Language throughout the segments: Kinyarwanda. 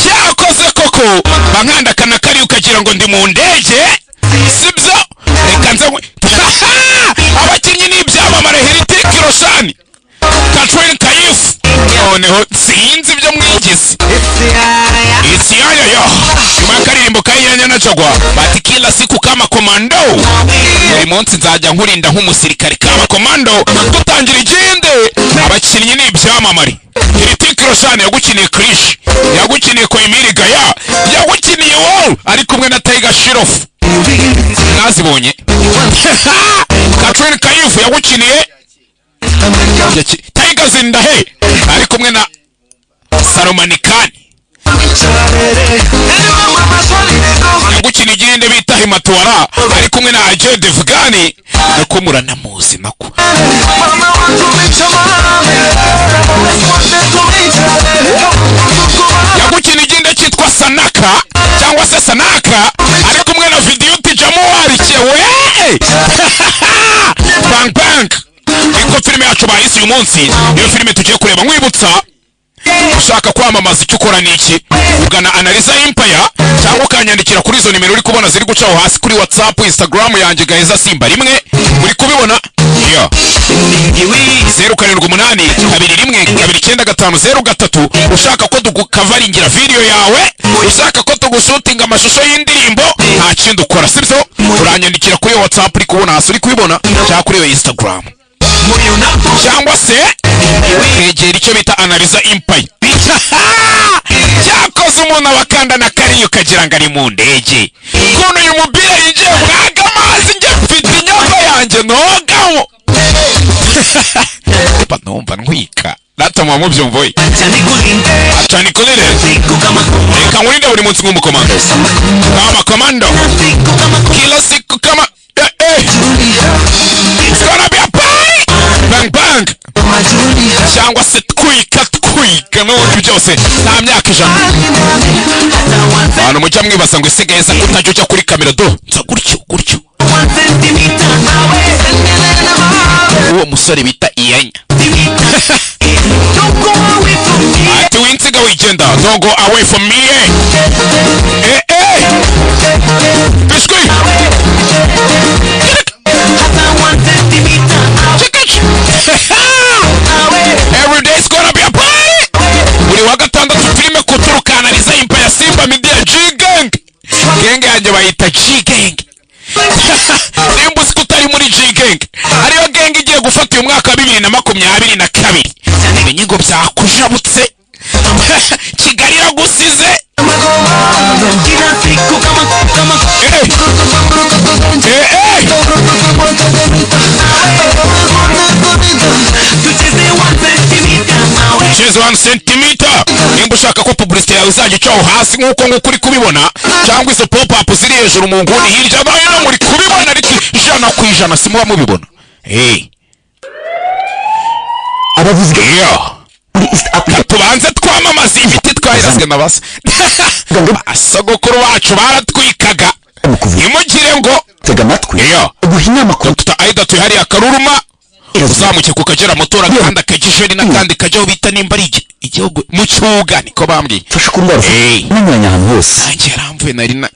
cyakoze koko bankanda kana kari ukagira ngo ndi mu ndege sibyo reka nze abakinnyi n'ibyamamare Heritek Roshan Katrina Kaif noneho sinzi ibyo mwigize yo nyuma karirimbo kayanya na Jagwa bati kila siku kama komando buri munsi nzajya nkurinda nk'umusirikare kama komando dutangira igende abakinnyi n'ibyamamare Heritek Roshan yagukiniye Krish yagukiniye Koimiri Gaya yagukiniye Wall ari kumwe na Tiger Shroff nazibonye Katrina Kaif yagukiniye Tiger Zindahe ari kumwe na Salomon Khan yagukiniye igende bita Himatwara ari kumwe na Ajay Devgani nako muranamuzi nako yagukiniye igende cyitwa Sanaka cyangwa se Sanaka ari kumwe na Vidyuti Jamwari cyewe Bang Bang niko filime yacu bahise uyu munsi iyo filime tugiye kureba nkwibutsa ushaka kwamamaza icyo ukora niki ugana Analyza Empire cyangwa ukanyandikira kuri izo nimero uri kubona ziri gucaho hasi kuri WhatsApp Instagram yanjye Gaheza Simba rimwe uri kubibona yo 0782129503 ushaka ko tugukavaringira video yawe ushaka ko tugushutinga amashusho y'indirimbo nta kindi ukora sibyo uranyandikira kuri WhatsApp uri kubona hasi uri kubibona cyangwa kuri Instagram cyangwa se kwegera icyo bita Analyza Empire cyakoze umuntu abakanda na kariyo kagira ngo ari mu ndege kuno uyu mubire yinjiye mwaga amazi njye mfite inyoko yanjye nogamo numva ntwika natama mu byumvoye acani kulire reka nkurinde buri munsi nk'umukomando kama komando kila siku kama it's gonna be a party bang bang cyangwa se twika n'ubundi byose nta myaka ijana abantu mujya mwibasa ngo isigaheza kutajya ujya kuri kamera do nza gutyo uwo musore bita Iyanya ati winsiga wigenda don't go away from me bishwi every day is gonna be a party buri wa gatandatu filime kuturuka Analyza Empire Simba Media G-Gang genge yanjye bayita G-Gang nimba uzi ko utari muri G-Gang ariyo genge igiye gufata uyu mwaka 2022 menye ngo byakujabutse Kigali iragusize Cheze 1 centimeter nimba ushaka ko publicity yawe uzajya cyaho hasi nkuko ngukuri kubibona cyangwa izo pop up ziri hejuru mu nguni hirya no muri kubibona ariko ijana ku ijana simuba mubibona abavuze tubanze twamamaza ibiti twahirazwe nabase asogokuru bacu baratwikaga nimugire ngo tega amatwi guhinya amakuru Aida tuhari akaruruma uzamuke ku Kagera motora kandi akagisheri n'akandi kajyaho bita nimba ari igihugu mu cyuga niko bambwiye fasha kurwara n'umwanya ahantu hose ngeramvuye nari na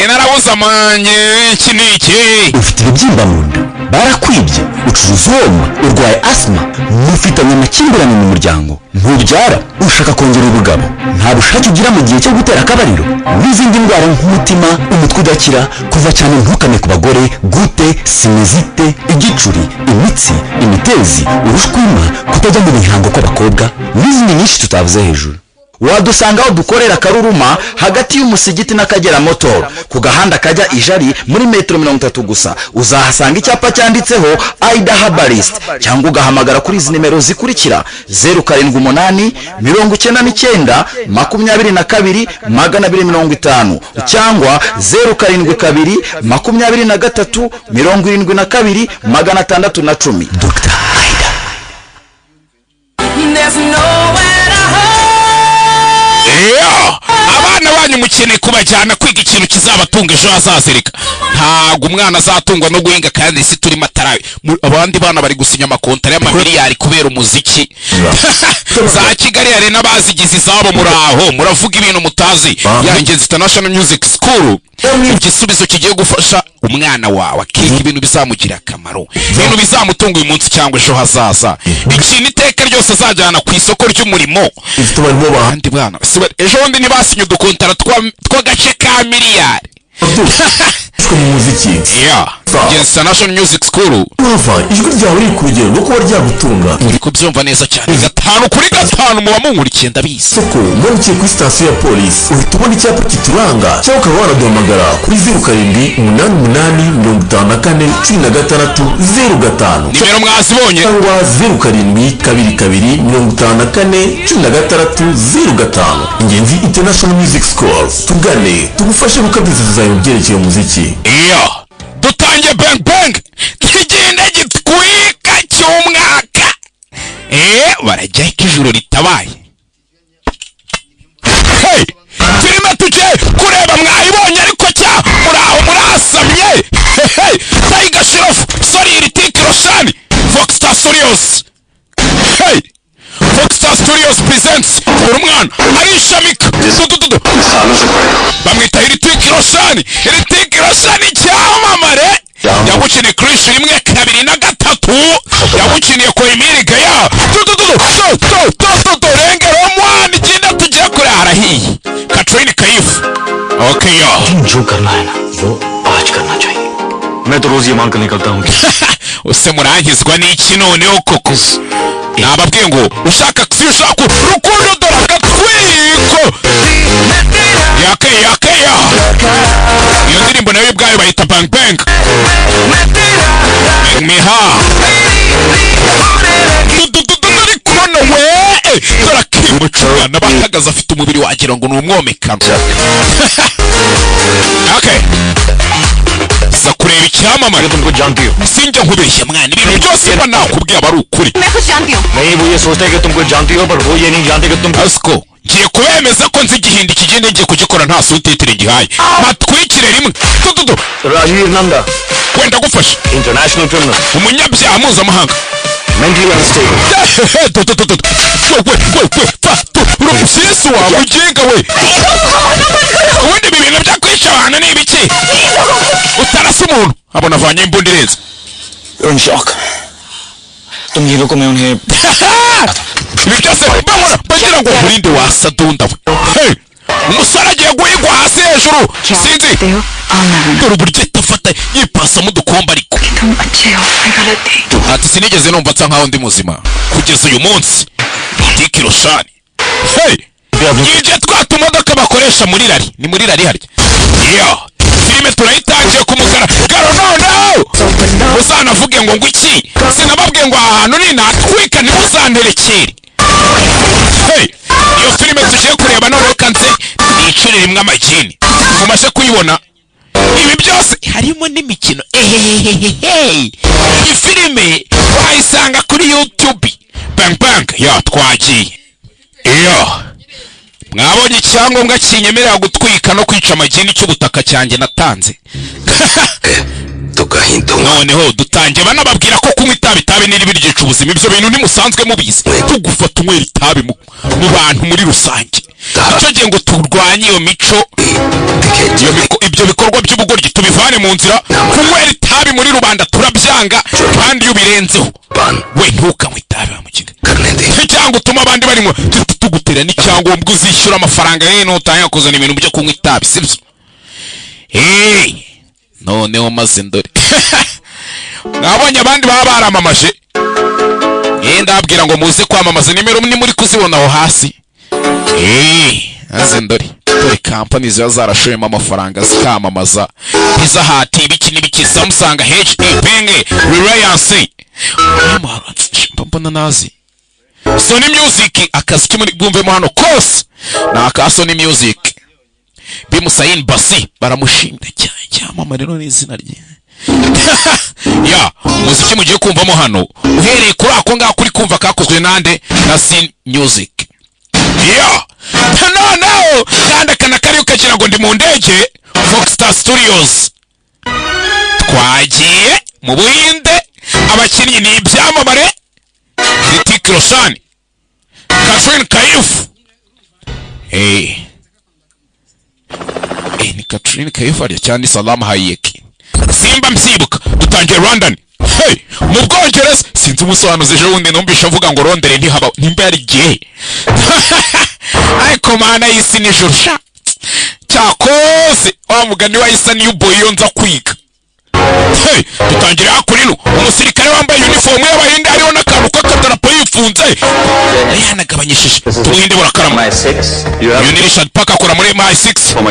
narabuza manye iki niki ufite ibibyimba mu nda barakwibye ucuruza uwoma urwaye asma mufitanye amakimbirane mu muryango ntubyara ushaka kongera ubugabo nta bushake ugira mu gihe cyo gutera akabariro n'izindi ndwara nk'umutima umutwe udakira kuva cyane ntukame ku bagore gute sinizite igicuri imitsi imitezi urushwima kutajya mu mihango kw'abakobwa n'izindi nyinshi tutavuze hejuru wadusanga aho dukorera Karuruma hagati y'umusigiti n'Akagera motor ku gahanda kajya Ijari muri metero 30 gusa uzahasanga icyapa cyanditseho Aida Herbalist cyangwa ugahamagara kuri izi nimero zikurikira 078 99 22 250 cyangwa 072 23 72 610 Dr. Aida. Abana banyu mukeneye kubajyana kwiga ikintu kizabatunga ejo hazazereka. Ntago umwana azatungwa no guhinga kandi isi turi matarawe. Abandi bana bari gusinya amakontara y'amamiliyari kubera umuziki. Za Kigali Arena bazigize izabo muraho muravuga ibintu mutazi. Yangenzi International Music School igisubizo kigiye gufasha umwana wawe akiga ibintu bizamugira akamaro, ibintu bizamutunga uyu munsi cyangwa ejo hazaza, ikintu iteka ryose azajyana ku isoko ry'umurimo. Abandi bana ejo bundi ntibasinye udukontara tw'agace ka miliyari mu muziki. Yangenzi International Music School. Ijwi ryawe riri ku rugero rwo kuba ryagutunga. Uri kubyumva neza cyane. 5/5 muba munkurikiye ndabizi. Soko murukiye kuri sitasiyo ya polisi uhita ubona icyapa kituranga cyangwa ukaba wanaduhamagara kuri 0788441605 nimero mwazibonye cyangwa 0722541605. Ingenzi International Music School, tugane tugufashe gukabiriza zawe mu byerekeye umuziki. Dutangiye bang bang kigenda gitwika cy'umwaka. Barajya ijuru ritabaye. Hey, filime tuje kureba mwayibonye ariko cya muraho murasamye. Hey, Tiger Shroff, sorry Ritik Roshan, Foxstar Studios. Hey, Foxstar Studios presents umwana arishamika. Bamwita Ritik Roshan. Ritik Roshan cyamamare. Yagukinye Krish 1, 2 na 3. Yagukinye ko Imirika ya. Rengero mwana igenda tujya kure harahiye. Katrina Kaif. Okay yo. जो करना है ना वो आज करना चाहिए. मैं तो रोज ये मान कर निकलता हूँ. Use murangizwa n'iki noneho koko? Nababwiye ngo ushaka si ushaka rukundo doragatwiko. Yake ya. Iyo ndirimbo nayo bwayo bayita bang bang. Miha. Kono we. Dora kimucura n'abatagaza afite umubiri wagira ngo n'umwomekano. Okay. Kureba icyamamare तुमको जानती हो. Sinjya nkubeshya mwana ibintu byose mba nakubwiye aba ari ukuri. मैं कुछ जानती हूँ. नहीं वो ये सोचता है कि तुमको जानती हो पर वो ये नहीं जानते कि तुम. Asko ngiye kubemeza ko nzi igihindi kigende ngiye kugikora nta sutitire gihaye. Matwikire rimwe. Rajir Nanda. Kwenda gufasha. International criminal. Umunyabyaha mpuzamahanga. Mentally unstable. Urusisi wawe ugenga we. Ubundi ibintu byakwisha abantu ni ibiki? Utarasa umuntu abona avanye imbundireza. In shock. तुम ये लोगों में उन्हें ibi byose bamura bagira ngo urinde wasadunda we. Umusore agiye guhigwa hasi hejuru sinzi. Dore uburyo tafata yipasa mu dukomba ariko. Ati sinigeze numva nsa nkaho ndi muzima kugeza uyu munsi. Ritik Roshan. Hey, yije twatumodoka bakoresha muri rari. Ni muri rari harya. Filime turayitangiye ku mugaragaro no. Uzanavuge ngo iki? Sinababwiye ngo ahantu ni natwika ntibuzanterekere. Hey, iyo filime tugiye kureba none kanze nicire rimwe amagini. Mumashe kuyibona. Ibi byose harimo n'imikino. Iyi filime wayisanga kuri YouTube. Bang bang twagiye. Mwabonye icyangombwa kinyemerera gutwika no kwica amagini cy'ubutaka cyanjye natanze. Noneho dutangiye banababwira ko kunywa itabi n'ibiryica ubuzima. Ibyo bintu ntimusanzwe mubizi. Tugufata unywera itabi mu bantu muri rusange. Icyo gihe ngo turwanye iyo mico, ibyo bikorwa by'ubugoryi tubivane mu nzira. Kunywera itabi muri rubanda turabyanga kandi iyo birenzeho we ntukanywe itabi bamukiga. Cyangwa utuma abandi barimo tugutera n'icyangombwa uzishyura amafaranga y'ino utanya kuzana ibintu byo kunywa itabi sibyo? Noneho maze ndore. Nabonye abandi baba baramamaje. Ndabwira ngo muze kwamamaza nimero ni muri kuzibona aho hasi. Maze ndore. Dore company ziba zarashoyemo amafaranga zikamamaza. Pizza Hut ibiki n'ibiki Samsung HD Penge Reliance. Mbona nazi. Sony Music akazi kimuri bwumvemo hano kose. Na aka Sony Music. Bimusayin Basi baramushimira cyamamare no n'izina rye. Muziki mugiye kumvamo hano uhereye kuri ako ngako uri kumva kakozwe nande na Sin Music. yo noneho kandi akana kari ukagira ngo ndi mu ndege Foxstar Studios. Twagiye mu Buhinde, abakinnyi ni ibyamamare Hrithik Roshan, Katrina Kaif. Ni Katrina Kaif ari cyane Salama Hayek. Simba msibuka dutangiye London. Mu Bwongereza sinzi umusobanuzi ejo wundi numvisha avuga ngo Londres ntihaba nimba yari gay. Ariko mana y'isi nijoro sha cyakoze wa mugani wa isa niyo boy yonza kwiga. Dutangiye hakurino umusirikare wambaye uniform y'Abahinde hariho n'akantu k'akadarapo yifunze yanagabanyishije Ubuhinde burakarama. Unirishad Park akora muri MI6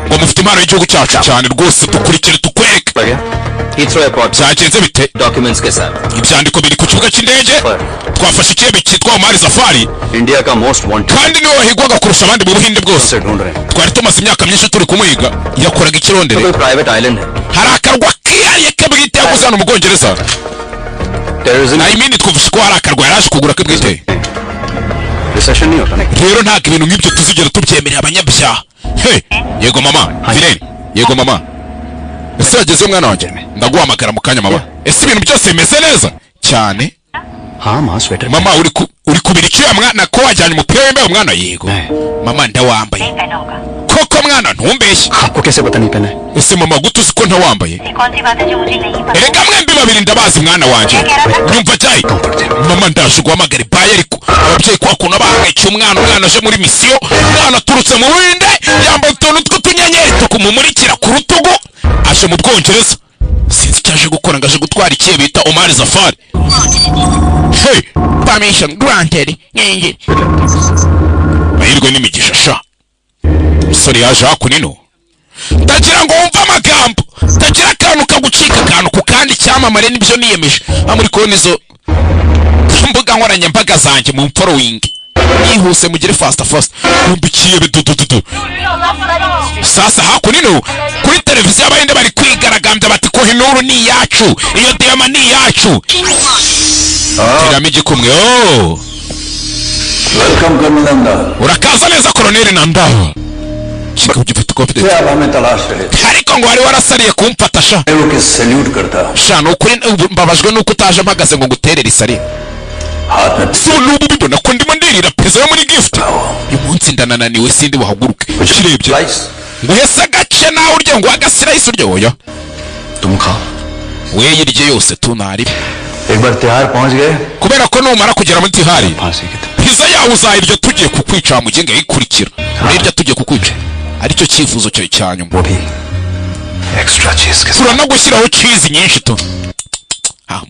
ngo mufite impano y'igihugu cyacu cyane rwose dukurikire tukwereke. Byagenze bite? Documents के साथ ibyandiko biri ku kibuga cy'indege. Twafashe ikirebe cyitwa Omar Safari, India का most wanted kandi niwe wahigwaga kurusha abandi mu Buhinde bwose. Twari tumaze imyaka myinshi turi kumuhiga. Yakoraga ikirondere. कोई private island है Hari akarwa kihariye ke bwite yaguze hano mu Bwongereza. Terrorism I mean twumvise ko hari akarwa yaraje kugura ke bwite. Recession नहीं होता नहीं Rero nta ibintu nk'ibyo tuzigera tubyemerera abanyabyaha. Yego mama Viren, yego mama. Ese wageze mwana wanjye? Ndaguhamagara mu kanya mama. Ese ibintu byose bimeze neza cyane? हाँ माँ sweater Mama uri kubira icyo mwana ko wajyanye umupira w'imbeho mwana? Yego mama ndawambaye. Koko mwana ntumbeshye. आपको कैसे पता नहीं पहना है Ese mama gute uzi ko ntawambaye? Erega mwembi babiri ndabazi mwana wanjye. Nyumva cyane mama ndaje guhamagara ibaye ariko ababyeyi kwa kuno bahangayikira umwana aje muri misiyo. Umwana aturutse mu Buhinde yambaye utuntu tw'utunyenyeri tukumumurikira ku rutugu aje mu Bwongereza. Sinzi cyaje gukora ngaje gutwara ikiye bita Omar Safari. Permission granted. Mahirwe n'imigisha sha. Sorry yaje hakunino. Ndagira ngo wumve amagambo. Ndagira akantu kagucika akantu ku kandi cyamamare nibyo niyemeje. Amuri kubona izo mbuga nkoranyambaga zanjye mu following. Nihuse mugire fast kumbikiye bidududu. Sasa hakunino kuri televiziyo Abahinde bari kwigaragambya bati ko Hinuru ni yacu, iyo Diama ni yacu. Tiramije kumwe. Welcome colonel Nanda Urakaza neza Colonel Nanda. Chika ugifite confidence. क्या आप हमें तलाश रहे थे Ariko ngo wari warasariye kumfata sha. वो किस सैल्यूट करता Sha nukuri mbabajwe nuko utaje mpagaze ngo nguterere isari. हाथ में So nubu bibona ko ndimo ndirira peza yo muri gift. Uyu munsi ndanananiwe sindi buhaguruke. Kirebye. Slice Nguhese gace nawe urye ngo agasiraisi urye oya. तुम खाओ We yirye yose tunari. एक बार तिहाड़ पहुंच गए Kubera ko numara kugera muri Tihari. फांसी की तरफ Pizza yawe uzayirya tugiye kukwica mugenga yikurikira. Urya tugiye kukwica. Aricyo cyifuzo cyo cyanyuma. वो भी एक्स्ट्रा चीज के साथ Turanagushyiraho cheese nyinshi tu.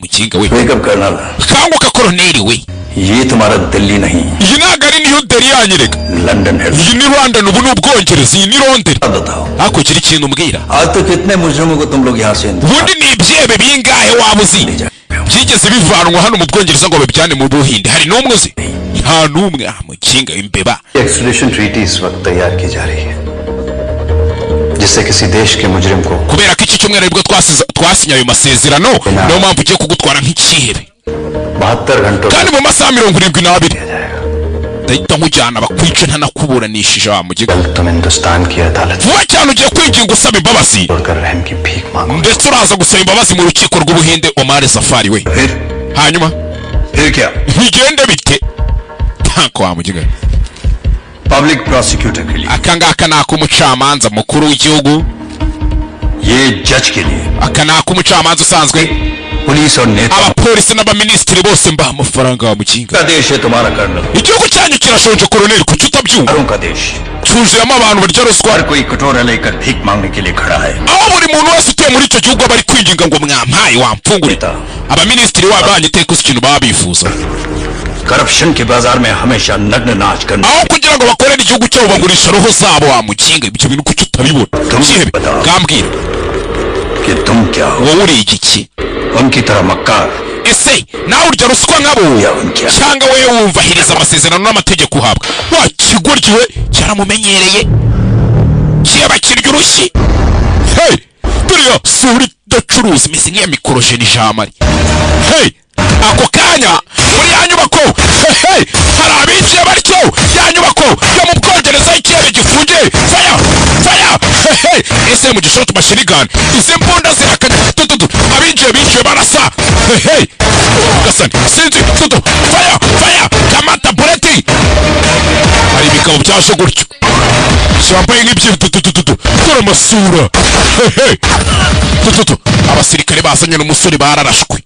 Mukinga we. Wake up colonel Kanguka Colonel we. ये तुम्हारा दिल्ली नहीं Iyi ntago ari New Delhi yanyereka. London है Iyi ni London ubu ni Ubwongereza, iyi ni Londres. बताओ Hakurikira ikintu umbwira. आज तक कितने मुजरिमों को तुम लोग यहाँ से Ubundi ni ibyebe bingahe waba uzi? Byigeze bivanwa hano mu Bwongereza ngo babyane mu Buhinde. Hari n'umwe uzi? Nta n'umwe. Mukinga imbeba. Extradition treaty इस वक्त तैयार की जा रही है जिससे किसी देश के मुजरिम को Kubera ko iki cyumweru nibwo twasinya ayo masezerano, niyo mpamvu ugiye kugutwara nk'ikihebe. 72 घंटों Kandi mu masaha 72 किया जाएगा ndahita nkujyana bakwice ntanakuburanishije wa mugiga. कल तुम हिंदुस्तान की अदालत Vuba cyane ugiye kwiginga usaba imbabazi. छोड़कर रहम की भीख मांगो Ndetse uraza gusaba imbabazi mu rukiko rw'Ubuhinde Omar Safari we. Hanyuma फिर क्या bigende bite? Ntanko wa mugiga. Public prosecutor के लिए Akangaka nakumucamanza mukuru w'igihugu. ये जज के लिए Aka nakumucamanza usanzwe. पुलिस और नेता Abapolisi n'abaminisitiri bose mbaha amafaranga wa mukinga. का देश है तुम्हारा colonel Igihugu cyanyu kirashonje Colonel kuki utabyumva? हरों का देश Cyuzuyemo abantu barya ruswa. हर कोई कटोरा लेकर भीख मांगने के लिए खड़ा है Aho buri muntu wese utuye muri icyo gihugu bari kwinginga ngo mwampaye wamfungurita. Abaminisitiri wabanye teko ikintu babifuza. Corruption के बाजार में हमेशा नग्न नाच करना Aho kugira ngo bakorere igihugu cyabo bagurisha roho zabo wa mukinga. Ibyo bintu kuki utabibona? Kihebe gambwira. कि तुम क्या हो Wowe uri igiki? उनकी तरह मक्कार Ese nawe urya ruswa nkabo cyangwa wewe wumvahiriza amasezerano n'amategeko uhabwa? Wa kigoryi we cyaramumenyereye. Kiba kirya urushyi. Hey! Turiyo suri dacuruza imeze nk'iya mikorojeni jamari. Hey! Ako kanya muri ya nyubako. Hey! Hari abinjiye batyo ya nyubako baraseye mu gishoro mashirigani izi mbunda zirakanya abinjiye barasa hey gasani sinzi fire kamata buleti hari ibigabo byaje gutyo cyambaye nk'ibyo dore amasura hey abasirikare basanye n'umusore bararashwe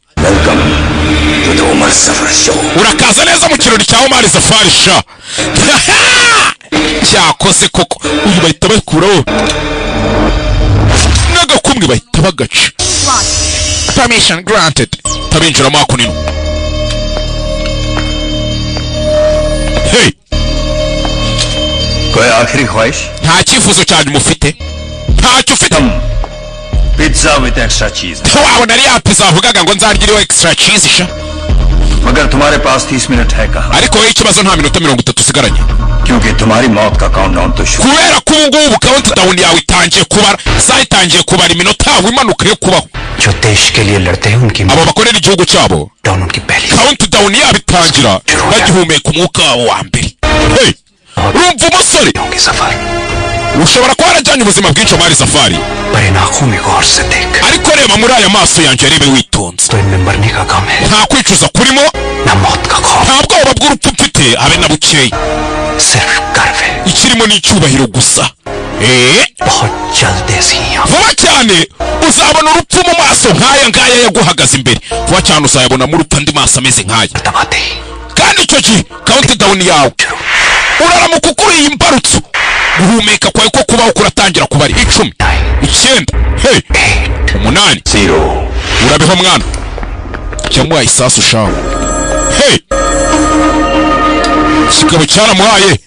urakaza neza mu kirori cya Omar Safari sha cyakoze koko uyu bahita bakuraho n'agakumwe bahita bagaca permission granted tabinjira mu akunino hey कोई आखिरी ख्वाहिश nta cyifuzo cyanyu mufite ntacyo ufite pizza with extra चीज wabona ari ya pizza avugaga ngo nzargiriwe extra cheese sha मगर तुम्हारे पास 30 मिनट है कहां ariko wowe ikibazo nta minota 30 usigaranye क्योंकि तुम्हारी मौत का काउंटडाउन तो शुरू kubera ko ubu countdown yawe itangiye kubara zayitangiye kubara iminota wimanuka yo kubaho जो देश के लिए लड़ते हैं उनकी abo bakorera igihugu cyabo down उनकी पहली countdown yabitangira bagihumeka umwuka wa mbere hey urumva umusore होंगे सफर ushobora kuba warajyanye ubuzima bwinshi Omar Safari पर इन आंखों में गौर से देख ariko reba muri aya maso yanjye rebe witonze तो इनमें मरने का गम है nta kwicuza kurimo ना मौत का खौफ nta bwoba bw'urupfu mfite habe na bukeya सिर्फ गर्व है ikirimo ni icyubahiro gusa बहुत जल्द ऐसी vuba cyane uzabona urupfu mu maso nk'aya ngaya yaguhagaze imbere vuba cyane uzayabona mu urupfu andi maso ameze nk'aya दबाते kandi icyo gihe countdown yawe uraramuka ukuriye imbarutso guhumeka kwawe ko kubaho kuratangira kubara 10 9 hey 8 0 urabeho mwana cyamuhaye isasu shawe hey kigabo cyaramuhaye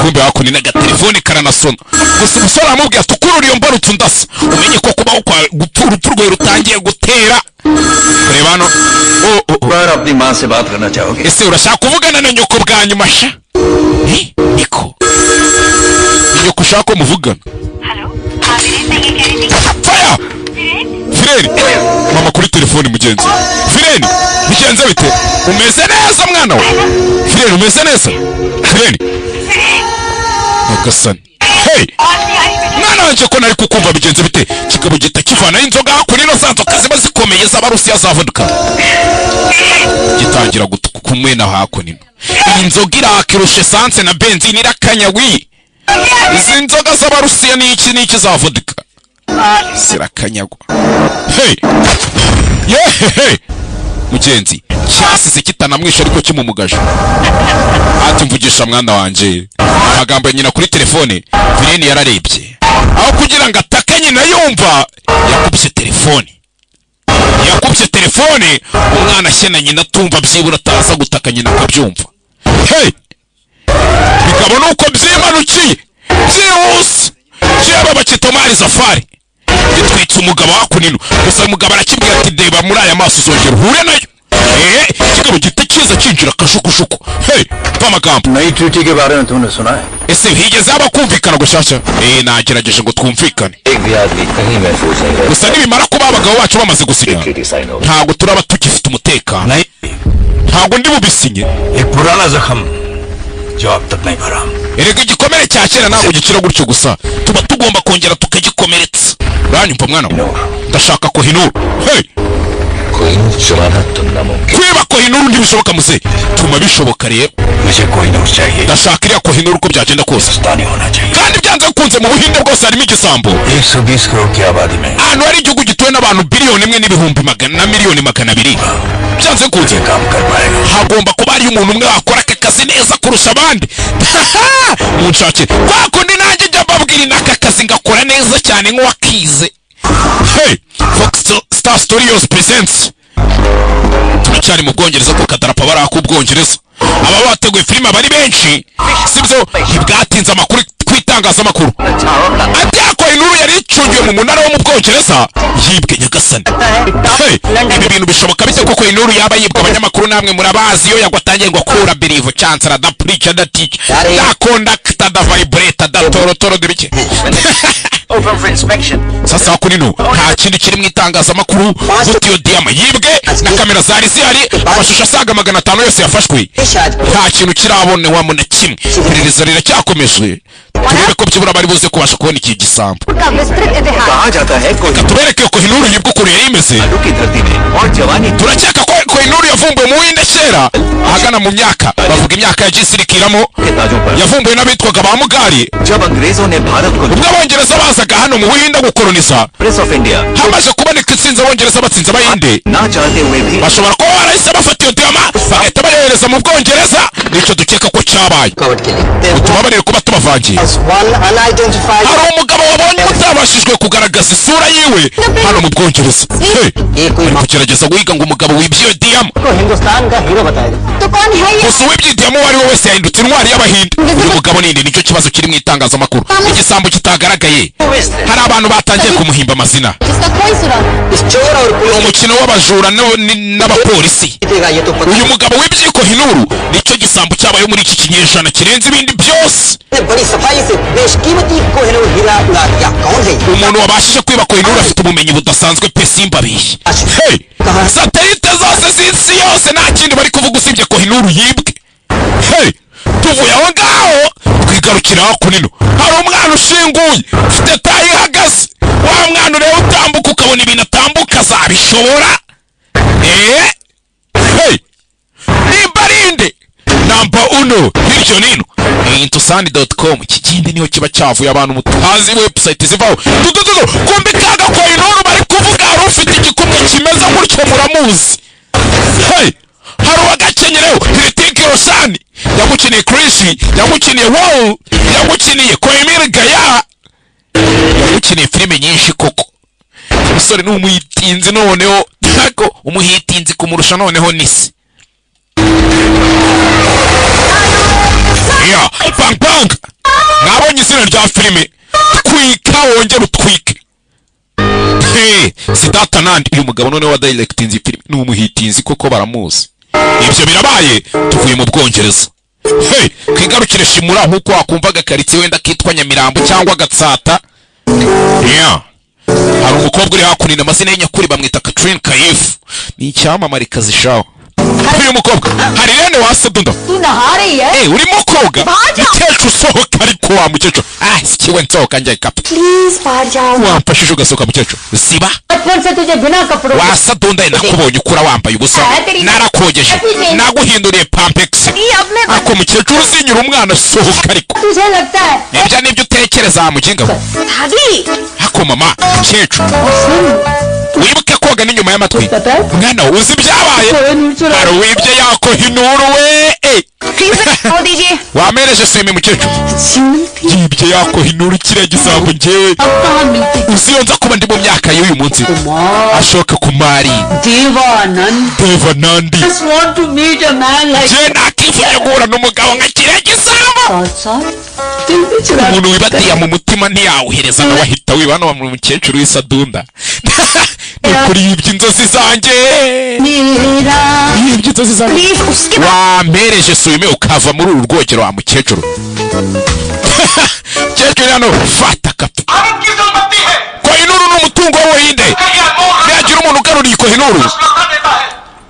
kumbe hakuni n'agatelefone karanasona gusa umusore amubwiye tukurura iyo mbarutso ndasa umenye ko kubaho kwa urupfu rwe rutangiye gutera reba hano बार अपनी मां से बात करना चाहोगे ese urashaka kuvugana na nyoko bwa nyuma sha niko nyoko ushaka ko muvugana fire Fireni mama kuri telefone mugenzi Fireni bigenze bite umeze neza mwana we Fireni umeze neza Fireni nagasani hey mwana wanje ko nari kukumva bigenze bite kigabo gita kivana inzoga kuri no sanzo kazi bazikomeye z'abarusiya za vodka gitangira gukumwena hakunino inzoga irakirusha essence na benzine irakanyawi izi nzoga z'abarusiya ni iki za vodka sirakanyagwa hey hey mugenzi cyasize kitanamwisha ariko kimumugaje ati mvugisha mwana wanje amagambo nyina kuri telefone Fireni yararebye aho kugira ngo atake nyina yumva yakubye telefone umwana ashyena nyina tumva byibura ataza gutaka nyina akabyumva hey bikabona uko byimanukiye byihuse cyaba bakita Omar Safari bitwitse umugabo hakunino gusa umugabo arakibwira ati deba muri aya maso uzongera uhure nayo kigabo gita kiza kinjira kashukushuku hey pamagambo नई ट्रीटी के बारे में तुमने सुना है ese higeze abakumvikana gushasha nagerageje ngo twumvikane एक भी आदमी कहीं महफूज नहीं है gusa nibimara kuba abagabo bacu bamaze gusinya ntago turaba tugifite umutekano ntago ndi bubisinye एक पुराना जख्म जो अब तक नहीं भरा erega igikomere cya kera ntago gikira gutyo gusa tuba tugomba kongera tukagikomeretsa uranyumva mwana ndashaka Kohinoor hey Kohinoor चुराना तुम नामुमकिन kwiba Kohinoor ntibishoboka muze tuma bishoboka rero मुझे कोहिनूर चाहिए ndashaka iriya Kohinoor uko byagenda kose Pakistani होना चाहिए kandi byanze kunze mu buhinde bwose harimo igisambo 120 करोड़ की आबादी में ahantu hari igihugu gituwe n'abantu biliyoni imwe n'ibihumbi magana na miliyoni 200 byanze kunze काम कर पाएगा hagomba kuba ari umuntu umwe wakora aka kazi neza kurusha abandi munshake kwa kundi nanjye njya mbabwira n'aka kazi ngakora neza cyane nk'uwakize hey Fox Star Studios presents turacyari mu Bwongereza ku kadarapa baraka ubwongereza aba bateguye filime bari benshi sibyo ntibwatinze amakuru kwitangazamakuru abyako Kohinoor yari icungiwe mu munara wo mu Bwongereza yibwe nyagasani hey ibi bintu bishoboka bite ko Kohinoor yaba yibwa abanyamakuru namwe murabazi yo yagwatangiye ngo kura believe chancellor da preacher da teach da conduct da vibrator da torotoro dibike Open for inspection. sasa hakunino nta kindi kiri mu itangazamakuru gutiyo diama yibwe na kamera zari zihari amashusho asaga 500 yose yafashwe nta kintu kirabone wa muna kimwe iperereza riracyakomeje turebe ko byibura bari buze kubasha kubona iki gisambo का विस्तृत इतिहास कहा जाता है tubereke Kohinoor yibwo ukuntu yari imeze Kohinoor की धरती में और जवानी turakeka ko Kohinoor yavumbuwe mu Buhinde kera ahagana mu myaka bavuga imyaka ya gisirikiramo के ताजों पर yavumbuwe n'abitwaga ba Mugari जब अंग्रेजों ने भारत को ubwo abongereza bazaga hano mu Buhinde gukoloniza press of India hamaze kuboneka itsinzi abongereza batsinze Abahinde ना चाहते हुए भी bashobora kuba barahise bafata iyo diyama bagahita bayohereza mu Bwongereza nicyo dukeka ko cyabaye utubabarire kuba tubavangiye hari umugabo wabonye utabashijwe kugaragaza isura yiwe hano mu Bwongereza ari kugerageza guhiga ngo umugabo wibye iyo diyama तो कौन है ये gusa uwibye diyama uwo ari we wese yahindutse intwari y'Abahinde uyu mugabo ninde nicyo kibazo kiri mu itangazamakuru igisambo kitagaragaye hari abantu batangiye kumuhimba amazina इसका कोई सुराग umukino w'abajura n'abapolisi uyu mugabo wibye Kohinoor nicyo gisambo cyabaye muri iki kinyejana kirenze ibindi byose बड़ी सफाई से बेशकीमती कोहिनूर हीरा उड़ा दिया कौन है ये? umuntu wabashije kwiba Kohinoor afite ubumenyi budasanzwe pe simbabeshye hey satelite zose z'isi yose nta kindi bari kuvuga usibye Kohinoor yibwe hey tuvuye aho ngaho twigarukira hakuno hari umwana ushinguye ufite tayi ihagaze wa mwana ureba utambuka ukabona ibintu atambuka azabishobora hey nimbarinde namba uno hiryo nino intusani.com kigindi niho kiba cyavuye abantu mutazi website zivaho kumbe kaga Kohinoor bari kuvuga hari ufite igikumwe kimeze gutyo muramuzi hey hari uwagakenyereho Hrithik Roshan yamukiniye Chris yamukiniye Wall yamukiniye Koimir Gaya yamukiniye filime nyinshi koko umusore ni umuhitinzi noneho tako umuhitinzi kumurusha noneho nisi ya bang bang nabonye izina rya filime twika wongera utwike Siddhartha Nandi uyu mugabo noneho wa directinze filime ni umuhitinzi koko baramuzi ibyo birabaye tuvuye mu Bwongereza kwigarukire Shimura nkuko wakumvaga karitsiye wenda kitwa Nyamirambo cyangwa Gatsata ya hari umukobwa uri hakunina amazina y'inyakuri bamwita Catherine Kaif ni icyamamare kazishaho uyu mukobwa hari rene wasadunda तू नहा रही है urimo koga mukecuru usohoka ariko wa mukecuru sikiwe nsohoka njye kapa please बाहर जाओ wamfashije ugasohoka mukecuru siba बचपन से तुझे बिना कपड़ों wasadunda nakubonye ukura wambaye ubusa narakogeje naguhinduriye pampex अब मैं ako mukecuru usinyura umwana sohoka ariko तुझे लगता है ibyo nibyo utekereza muginga दादी ako mama mukecuru wibuke koga n'inyuma y'amatwi mwana uzi ibyabaye hari uwibye ya Kohinoor we वो दीजिए wamereje swime mukecuru yibye ya Kohinoor kiriya gisambo njyewe अब कहाँ मिलती uzi iyo nza kuba ndi mu myaka y'uyu munsi ashoka kumari Devanandi just want to meet a man like je nakifuje guhura n'umugabo nka kiriya gisambo umuntu wibatiye mu mutima ntiyawuhereza nawe ahita wiba hano mu mukecuru w'isadunda ni ukuri yibye inzozi zanjye मेरा yibye inzozi zanjye please उसके wampereje swime ukava muri uru rwogero wa mukecuru mukecuru hano fata kapi Kohinoor ni umutungo w'Ubuhinde nihagira umuntu ugaruriye Kohinoor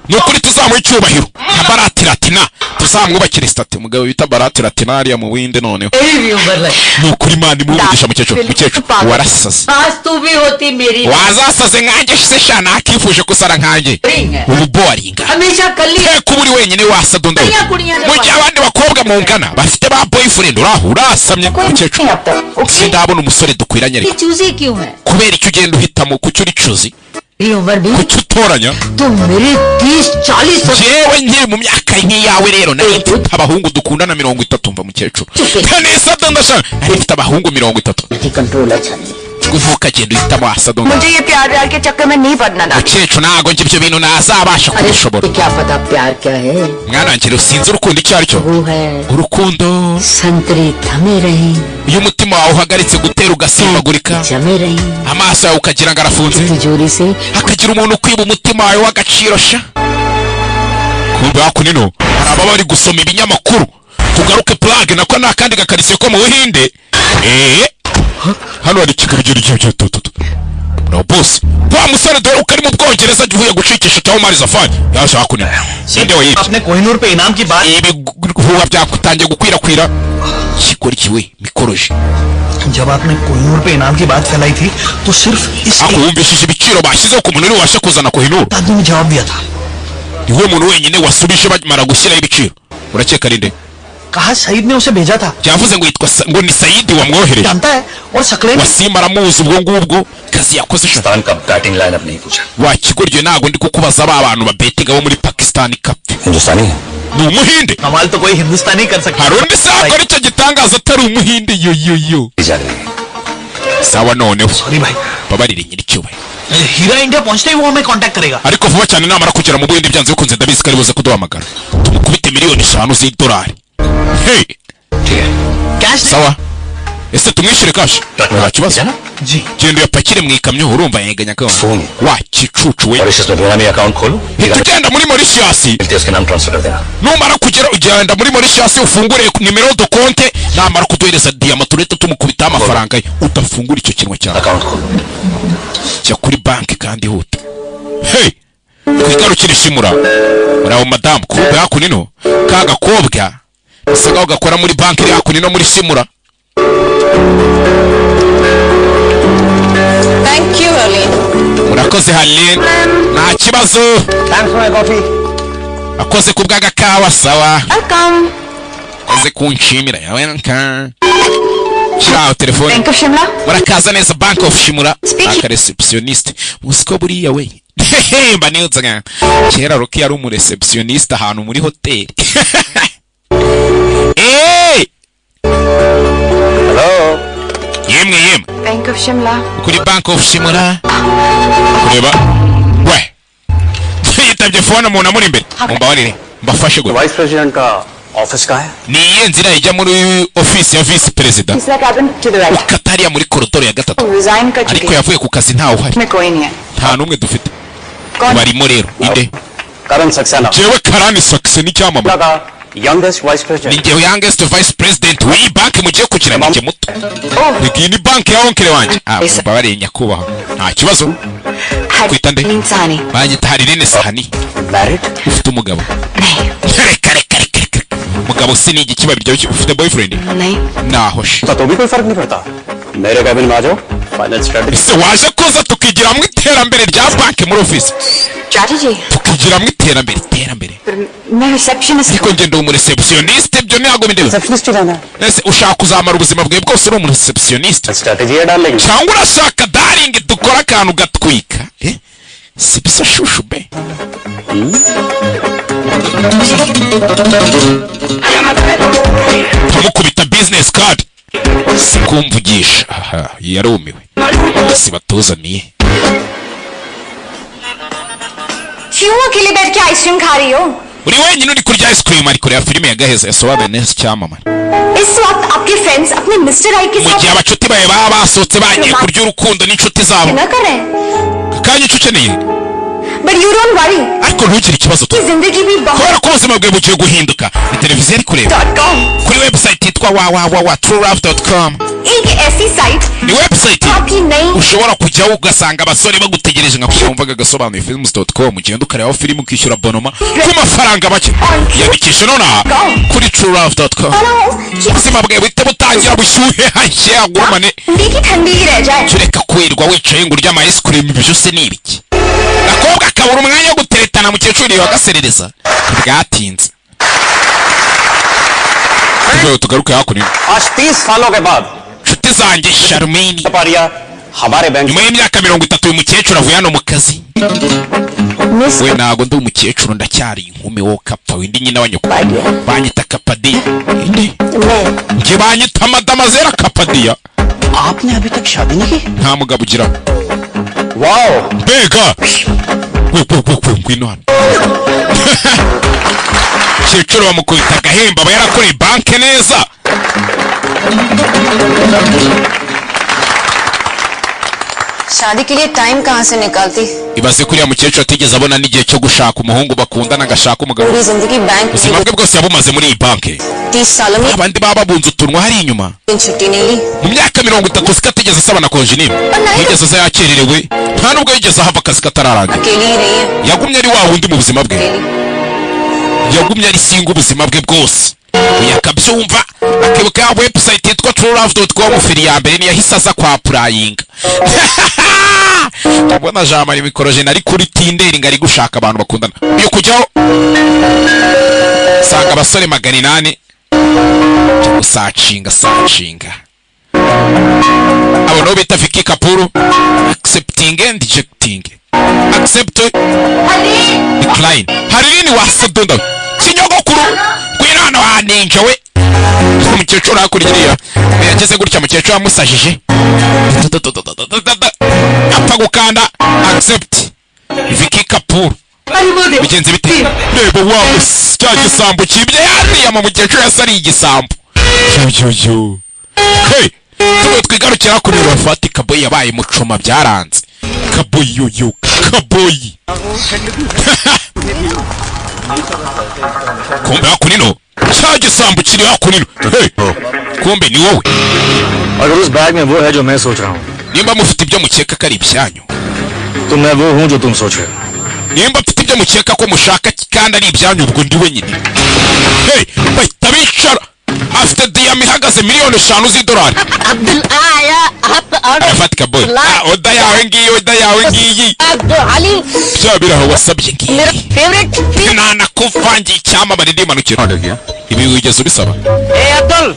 ni ukuri tuzamuha icyubahiro nka Bharatiratina tuzamwubakira sitati umugabo bita Bharatiratina hariya mu Buhinde noneho ni ukuri Imana imumugisha mukecuru warasaze आज तू भी होती मेरी wazasaze nkanjye se sha nakifuje kusara nkanjye ubu boringa हमेशा कली kuba uri wenyine wasadunda mu gihe abandi bakobwa mungana bafite ba boyfriend urasamye mukecuru sindabona umusore dukwiranye ariko choosy क्यों है kubera icyo ugenda uhitamo kucyo uri cuzi ये उम्र भी kucyo utoranya तुम मेरे 30-40 jewe nkiri mu myaka nk'iyawe rero nari mfite abahungu dukundana 30 mva mukecuru nisadunda sha nari mfite abahungu 30 कंट्रोल अच्छा नहीं kuvuka genda uhitamo asadunda मुझे ये प्यार व्यार के चक्कर में नहीं पड़ना ना mukecuru ntago njye ibyo bintu nazabasha kubishobora क्या पता प्यार क्या है mwana wanjye rero sinzi urukundo icyo ari cyo वो है urukundo संतरे थमे रहे iyo umutima wawe uhagaritse gutera ugasimbagurika जमे रहे amaso yawe ukagira ngo arafunze तिजोरी से hakagira umuntu ukwiba umutima wawe w'agaciro sha kumbe hakunino hari ababa bari gusoma ibinyamakuru tugaruke plage nako nta kandi gakarisiye ko mu Buhinde hano hari ikigurugero cy'ibyo no boss wa musore dore ukari mu Bwongereza gihuye gushikisha cyaho Mari Zafari yasha hakunino sinde we आपने कोहिनूर पे इनाम की बात ibi huwa byakutangiye gukwirakwira kigoryiwe mikoroje जब आपने कोहिनूर पे इनाम की बात फैलाई थी तो सिर्फ इस ako wumvishije ibiciro bashyizeho ku muntu uri wabasha kuzana Kohinoor आदमी ने जवाब दिया था niwe muntu wenyine wasubije bamara gushyiraho ibiciro urakeka rinde कहा सईद ने उसे भेजा था yavuze ngo yitwa ngo ni Saidi wamwohereje जानता है और Saqlain Wasimba aramuzi ubwo ngubwo kazi yakoze Pakistan का बैटिंग लाइनअप नहीं पूछा wakigoryiwe ntabwo ndi kukubaza ba bantu babetinga bo muri Pakistan Cup हिंदुस्तानी है ni umuhinde कमाल तो कोई हिंदुस्तानी कर सकता hari undi se wakora icyo gitangaza atari umuhinde yo जा रही है sawa noneho सॉरी भाई babarire nyiricyubahiro हीरा इंडिया पहुंचते ही वो हमें कांटेक्ट करेगा ariko vuba cyane namara kugera mu Buhinde byanze bikunze ndabizi ko ari buze kuduhamagara tumukubite miliyoni 5 z'idolari hey ठीक है cash sawa ese tumwishyure kashi nta kibazo जी genda uyapakire mu ikamyo urumva yeganya ko phone wakicucu we Mauritius में बेनामी अकाउंट खोलो hita ugenda muri Mauritius मिलते उसके नाम ट्रांसफर कर देना numara kugera ugenda muri Mauritius ufungure nimero do konte namara kuduhereza diyama turete tumukubita amafaranga ye utafungura icyo kinwa cyawe account खोलो jya kuri banki kandi huta hey kwigarukira ishimura muraho madamu kumbe hakunino ka gakobwa usanga gakora muri banki iri hakunino muri simura Thank you, Arlene. murakoze Harleen nta kibazo Thanks for my coffee. akoze ku bw'agakawa sawa Welcome. akoze kunshimira yawe nka shiraho telefone Bank of Shimla. murakaza neza Bank of Shimura Speaking. aka receptionist musiko buriya we mba niyutse nka kera Rocky yari umu receptionist ahantu muri hoteli hello yemwe Bank of Shimla. kuri Bank of Shimura kureba we yitabye phone umuntu amuri imbere mumbabarire mbafashe gute vice president का ऑफिस का है ni iyihe nzira ijya muri office ya vice president तीसरा cabin to the right. ukatariya muri koridoro ya gatatu Resign कर ariko चुके हैं. yavuye ku kazi ntawe uhari में कोई नहीं है. nta n'umwe dufite कौन? barimo rero inde करण Saxena jewe Karani Saxe n'icyamamare का youngest vice ni president njyewe youngest vice president w'iyi banki mugiye kugira ngo njye muto iyi ni banki ya onkele wanjye Yes. mbabariye nyakubahwa nta kibazo kwita nde Harleen Sahni. banyita Harleen Sahni married ufite umugabo नहीं reka umugabo si ni igiki babirya ufite boyfriend नहीं. naho she तो भी कोई फर्क नहीं पड़ता मेरे कैबिन में आ जाओ final strategy ese waje kuza tukigira mu iterambere rya banki muri office Strategy. tukigira mu iterambere पर मैं receptionist ariko ngende umu receptionist ibyo ntabwo bindeba receptionist ही रहना है ese ushaka kuzamara ubuzima bwawe bwose uri umu receptionist strategy है darling cyangwa urashaka darling dukora akantu gatwika si bisa shushu be nkamukubita business card si kumvugisha aha yarumiwe si batuzaniye क्यों अकेले बैठ के आइसक्रीम खा रही हो? uri wenyine uri kurya ice cream ari kureba filime ya Gaheza yasobanuye neza icyamamare इस वक्त आपके फ्रेंड्स अपने मिस्टर राइट के mu gihe साथ abacuti bawe baba basohotse bagiye kurya urukundo n'inshuti zabo dinner कर रहे हैं. akanya icyo ukeneye But you don't worry. ariko ntugire ikibazo कि जिंदगी भी बहुत kubera ko ubuzima bwawe bugiye guhinduka ni televiziyo ari kureba .com kuri website yitwa www.truelove.com एक ऐसी site ni website आपकी नई ushobora kujyaho ugasanga abasore bagutegereje nka kuko wumvaga gasobanuye films.com ugenda ukareba filime ukishyura bonoma ku mafaranga make yandikisha nonaha kuri truelove.com कि ubuzima bwawe buhite butangira bushyuhe hashye agurumane ठंडी की ठंडी ही रह जाए. tureka kwirirwa wicaye ngo urya ama ice cream ibyo byose ni ibiki gakobwa kabura umwanya wo guteretana mukecuru bagaserereza bwatinze tugaye tugaruke hakuno आज 30 सालों के बाद nshuti zanjye Charmaine पारिया हमारे bank nyuma y'imyaka 30 uyu mukecuru avuye hano mu kazi miss we ntago ndi umukecuru ndacyari inkumi wo kapfa windi nyina wa nyoko banyita kapadi inde मैं njye banyita madama zera kapadiya आपने अभी तक शादी नहीं की nta mugabo ugira wow mbega ngwino hano mukecuru bamukubita agahemba aba yarakoreye banki neza शादी के लिए टाइम कहाँ से निकालती? ibaze kuriya mukecuru atigeze abona n'igihe cyo gushaka umuhungu bakundana agashaka umugabo पूरी जिंदगी bank ubuzima bwe bwose yabumaze muri iyi banki 30 सालों में abandi baba babunze utunwa hari inyuma दिन छुट्टी नहीं ली. mu myaka 30 siko atigeze asaba na konjinime yigeze aza yakererewe nta nubwo yigeze ahava akazi katararangira अकेली ही रही है. yagumye ari wa wundi mu buzima bwe अकेली. yagumye ari singa ubuzima bwe bwose oya kabisa arabyumva akibuka ya website yitwa truelove.com firi ya mbere ni yahise aza kwa prayinga mbona jamari mikorojene ari kuri Tinder ngari gushaka abantu bakundana yo kujyaho sanga abasore 800 gusacinga abo no bita Vicky Kapuru accepting and rejecting accept decline harini wasadunda kinyogokuru kwirana wa ninja we umukecuru akuririya yageze gutya mukecuru amusajije apfa gukanda accept Vicky Kapuru bigenze bite reba wa cyagisambo kibye yariya mu mukecuru yasari igisambo cyo hey tuba twigarukira kuri Rafati Kaboyi yabaye mucoma byaranze Kaboyi yo Kaboyi kumbe hakunino cyagisambo kiri hakunino hey kumbe ni wowe अगर उस बैग में वो है जो मैं सोच रहा हूँ nimba mufite ibyo mukeka kari ibyanyu तो मैं वो हूँ जो तुम सोच रहे हो nimba mfite ibyo mukeka ko mushaka kandi ari ibyanyu ubwo ndi wenyine hey bahita bicara afite diyama ihagaze $5,000,000 अब्दुल आया आप Rafati Kaboyi oda yawe ngiyi Abdul Ali byabiraho wasabye ngiyi मेरा favourite nana kuvangira icyamamare ndimanukira order किया ibi wigeze ubisaba A Abdul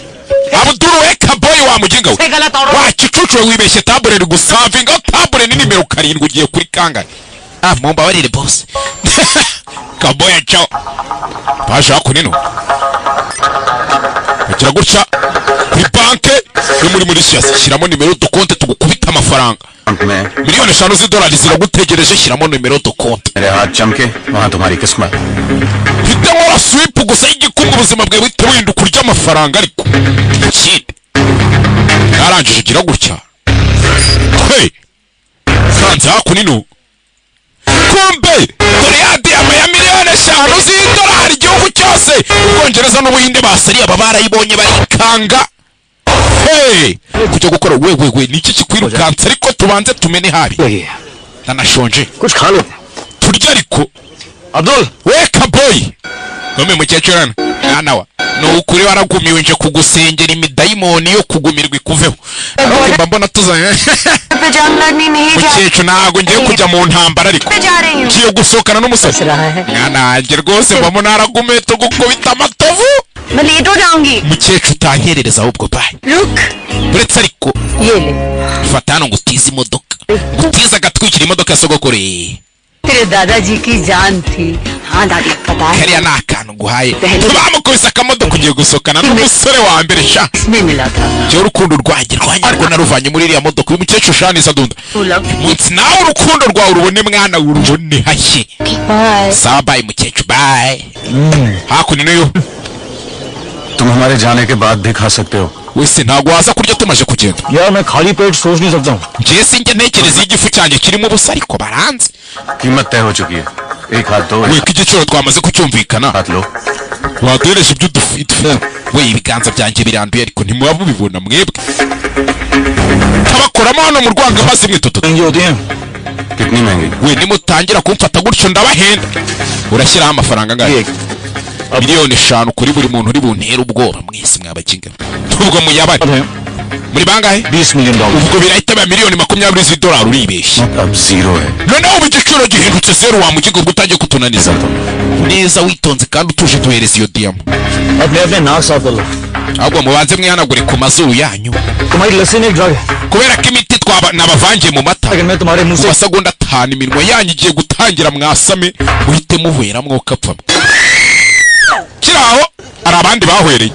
Abdul we Kaboyi wa mujinga we से गलत order wa kicucu wibeshye tabure gusavinga tabure ni nimero 7 ugiye kuri kangahe mumba barire boss Kaboyi chao baje hakunino kugira gutya kuri banke yo muri siyasi shyiramo nimero do konte tugukubita amafaranga $5,000,000 ziragutegereje shyiramo nimero do konte मेरे हाथ चमके वहाँ तुम्हारी किस्मत mfite nkora sweep gusa y'igikumwe ubuzima bwawe buhita buhinda kurya amafaranga ariko ikindi yarangije gira gutya hey sanze hakunino kumbe dore ya diyama ya $5,000,000 igihugu cyose Ubwongereza n'Ubuhinde basariye aba barayibonye barikanga hey kujya gukora we niki kikwirukansa ariko tubanze tumene habi nanashonje कुछ खा लो turya ariko Abdul we Kaboyi nome mukecuru nawa no ukuri waragumiwe nje kugusengera imidayimoni yo kugumirwa ikuveho ariko mbona tuzanye पे जंग लड़नी नहीं जा mukecuru ntago ngiye kujya mu ntambara ariko जा रही हूँ ngiye gusohokana n'umusazi nanjye rwose mbamo naragumiwe tugukubita amatovu मैं लेट हो जाऊंगी mukecuru utankerereza ahubwo bayi रुक uretse ariko ये ले fata hano ngutize imodoka ngutize agatwikira imodoka sogokore तेरे दादाजी की जान थी हाँ दादी पता है kariya ni akantu nguhaye bamukubise akamodoka ugiye gusohokana n'umusore wa mbere sha इसमें मिला था jewe urukundo rwanjye rwo naruvanye muri iriya modoka uyu mukecuru shaniza dunda munsi nawe urukundo rwawe urubone mwana urubone hashye bye sawa bye mukecuru bye hakuno yo तुम हमारे जाने के बाद भी खा सकते हो wese ntago waza kurya tumaje kugenda यार मैं खाली पेट सोच नहीं सकता हूँ ngiye sinjye ntekereza igifu cyanjye kirimo ubusa ariko baranze कीमत तय हो चुकी है एक हाथ दो we ko igiciro twamaze kucyumvikana हाथ लो waduhereje ibyo dufite we ibiganza byanjye biranduye ariko ntimuba mubibona mwebwe tabakoramo hano mu rwanga maze mwitoto महंगी होती हैं कितनी महंगी we nimutangira kumfata gutyo ndabahenda urashyiraho amafaranga angahe $5,000,000 kuri buri muntu uri buntera ubwoba mwese mwabakinga ubwo muyabare muri bangahe $20 million ubwo birahita ba $20,000 uribeshye अब जीरो है noneho ubu igiciro gihindutse zero wa mugigo ubwo utagiye kutunaniza neza witonze kandi utuje duhereza iyo diyama अपने अपने नाक साफ कर लो ahubwo mubanze mwihanagure ku mazuru yanyu तुम्हारी लस्सी में एक ड्रग है kubera ko imiti nabavangiye mu mata लेकिन मैं तुम्हारे मुंह mu से masegonda 5 iminwa yanyu igiye gutangira mwasame muhite muhwera mwokapfamo kiraho ari abandi bahwereye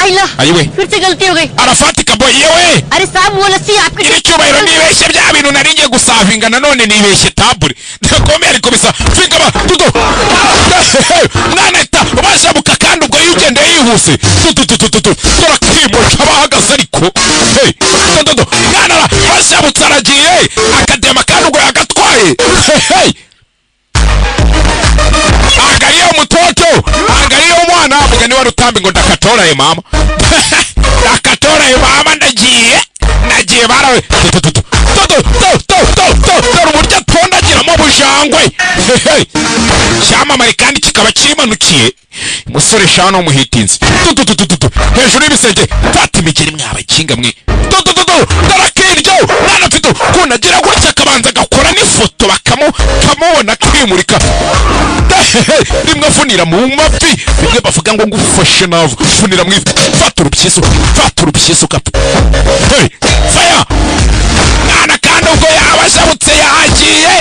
आइला ayiwe फिर से गलती हो गई Rafati Kaboyi yewe अरे साहब वो लस्सी आपकी iri cyubahiro nibeshye bya bintu nari ngiye gusavinga nanone nibeshye tabure ndakomeye ariko bisa finga ba tudo naneta bashabuka kandi ubwo yigendeye yihuse tora kimo cyabahagaze ariko hey tudo mwana bashabutse aragiye akadema kandi ubwo yagatwaye hey angaliye umutoto angaliye umwana mugani wa rutambi ngo ndakatora ye mama ndakatora ye mama ndagiye barawe uburyo atondagiramo bujambo cyangwe cyamamare kandi kikaba kimanukiye umusore shano umuhitinzi hejuru y'ibisenge fata imigeri mwabakinga mwe darakiryo mwana mfite kunagira gutya akabanza agakora n'ifoto bakamubona kwimurika rimwe afunira mu mavi rimwe bavuga ngo ngufashe navu funira mu fata urupyiso kapfa faya mwana kandi ubwo yabashabutse yagiye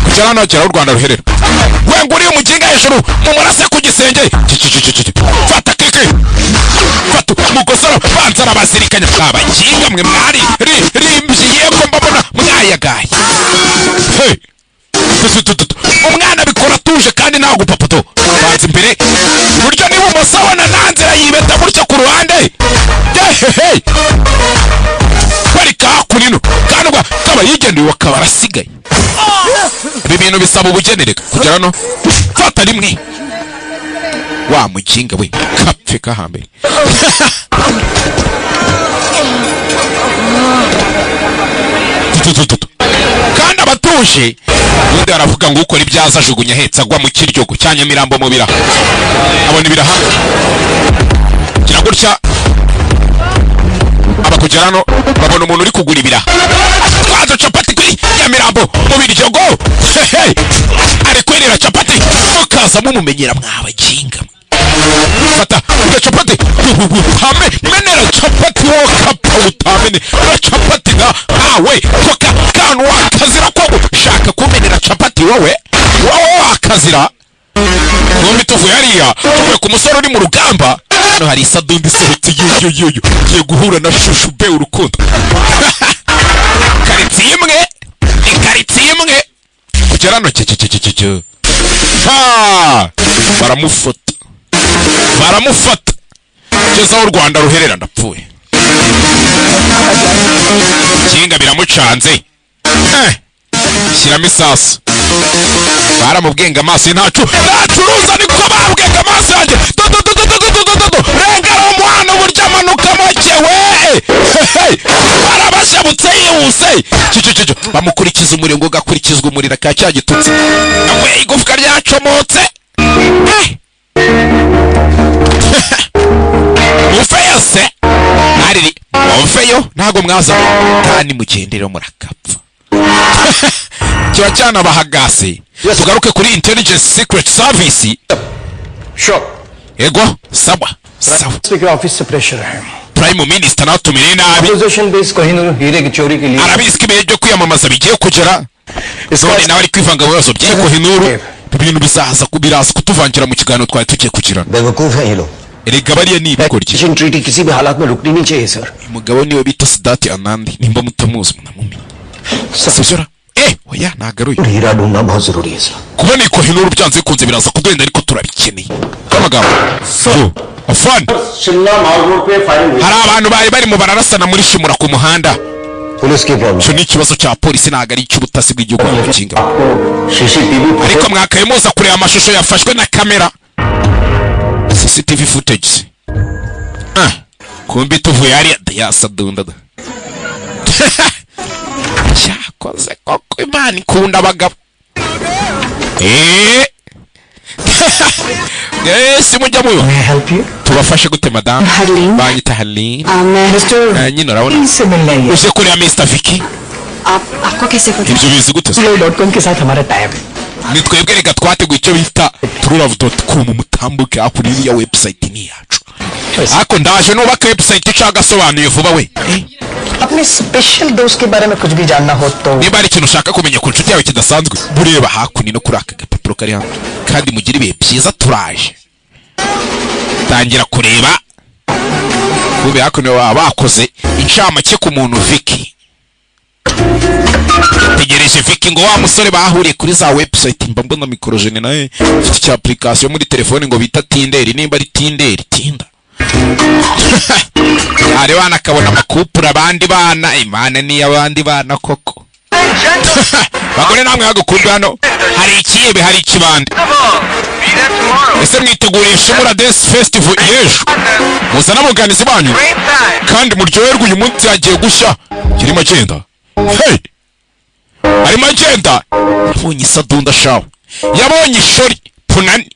kugera hano hagera u Rwanda ruherera wenga uri umuginga hejuru mumurase ku gisenge fata keke fata mugosora banzara bazirikanya abaginga mwe mwari rimbyiye ko mbabona mwayagaye umwana bikora tuje kandi ntago gupaputo banza imbere buryo niba umusabona nanzira yibeta buryo ku ruhande parika hakurino kandi ubwo kaba yigendeye wakaba arasigaye ibi bintu bisaba ubugenereka kugera no fata rimwe wa mukinga we kapfe kahambere kandi abatuje undi aravuga ngo ukora ibyaza ajugunya hetse agwa mu kiryogo cya Nyamirambo mu biraha abona ibiraha kira gutya abakugera no babona umuntu uri kugura ibiraha twazo capati kuri Nyamirambo mu biryogo ari kwerera capati mukaza mumumenyera mwabaginga fata capati hame menera capati wo kapa utamene capati nawe koka kanu wakazira ko ushaka kumenera capati wowe wakazira ngombe tuvuye hariya tuvuye ku musore uri mu rugamba hano hari isadundi isohotse yo giye guhura na shushu be urukundo karitsi imwe kugera no baramufata kugeza aho u Rwanda ruherera ndapfuye kinga biramucanze shyiramo isasu baramubwenga amaso ntacuruza niko babwenga amaso yanjye rengera umwana uburyo amanuka makewe barabashabutse yihuse bamukurikiza umuriro ngo gakurikizwa umuriro aka cyagitutse nawe igufwa ryacomotse mufeyo se nariri mufeyo ntago mwaza kandi mugenderero murakapfa kiba cyanabahagase tugaruke kuri intelligence secret service Sure. ego sawa speaker office से प्रेशर है prime minister natumire nabi position base Kohinoor हीरे की चोरी के लिए arabiski byo kwiyamamaza bigiye kugera none nawe ari kwivanga mu bibazo bya Kohinuru ibintu bizaza kubiraza kutuvangira mu kiganiro twari tugiye kugirana बेवकूफ है ये लोग erega bariya ni ibikorye action treaty किसी भी हालात में रुकनी नहीं चाहिए sir umugabo niwe bita Sidati Anandi nimba mutamuzi munamumi sasura oya nagaruye हीरा ढूंढना बहुत जरूरी है sir kubona Kohinuru byanze bikunze biraza kudenda ariko turabikeneye amagambo afan Shimla mall road पे firing hari abantu bari mu bararasana muri Shimura ku muhanda police की problem cyo ni ikibazo cya polisi ntago ari icy'ubutasi bw'igihugu cy'inga CCTV ariko mwakaye muza kureba amashusho yafashwe na kamera CCTV footage kumbi tuvuye hariya yasadunda cyakoze koko Imana ikunda abagabo simujya muyo tubafashe gute madame banyita Haline nyine urabona uje kureba Mr. Vicky आपको कैसे पता ibyo bizi gute Play.com के साथ हमारा टाइप है ni twebwe reka twateguye icyo bita tururav.com mutambuke kuri iriya website ni yacu ariko ndaje nubaka website icagasobanuye vuba we अपने स्पेशल दोस्त के बारे में कुछ भी जानना हो तो niba ari ikintu ushaka kumenya ku nshuti yawe kidasanzwe bureba hakuno no kuri aka gapapuro kari hano kandi mugire ibihe byiza turaje tangira kureba kube hakuno bakoze incamake ku muntu Vicky tegereje Vicky ngo wa musore bahuriye kuri za website mbona mikrojene naye ufite cya application muri telefone ngo bita Tinder nimba ari Tinda ari bana kabona amakupura abandi bana Imana ni abandi bana koko bagore namwe hagukunda hano hari ikibe hari ikibande ese mwiteguriye Shimura Dance Festival yejo muzana abaganizi banyu kandi muryoherwe uyu munsi yagiye gushya kirimo agenda arimo agenda yabonye isadunda shawe, yabonye ishori punani.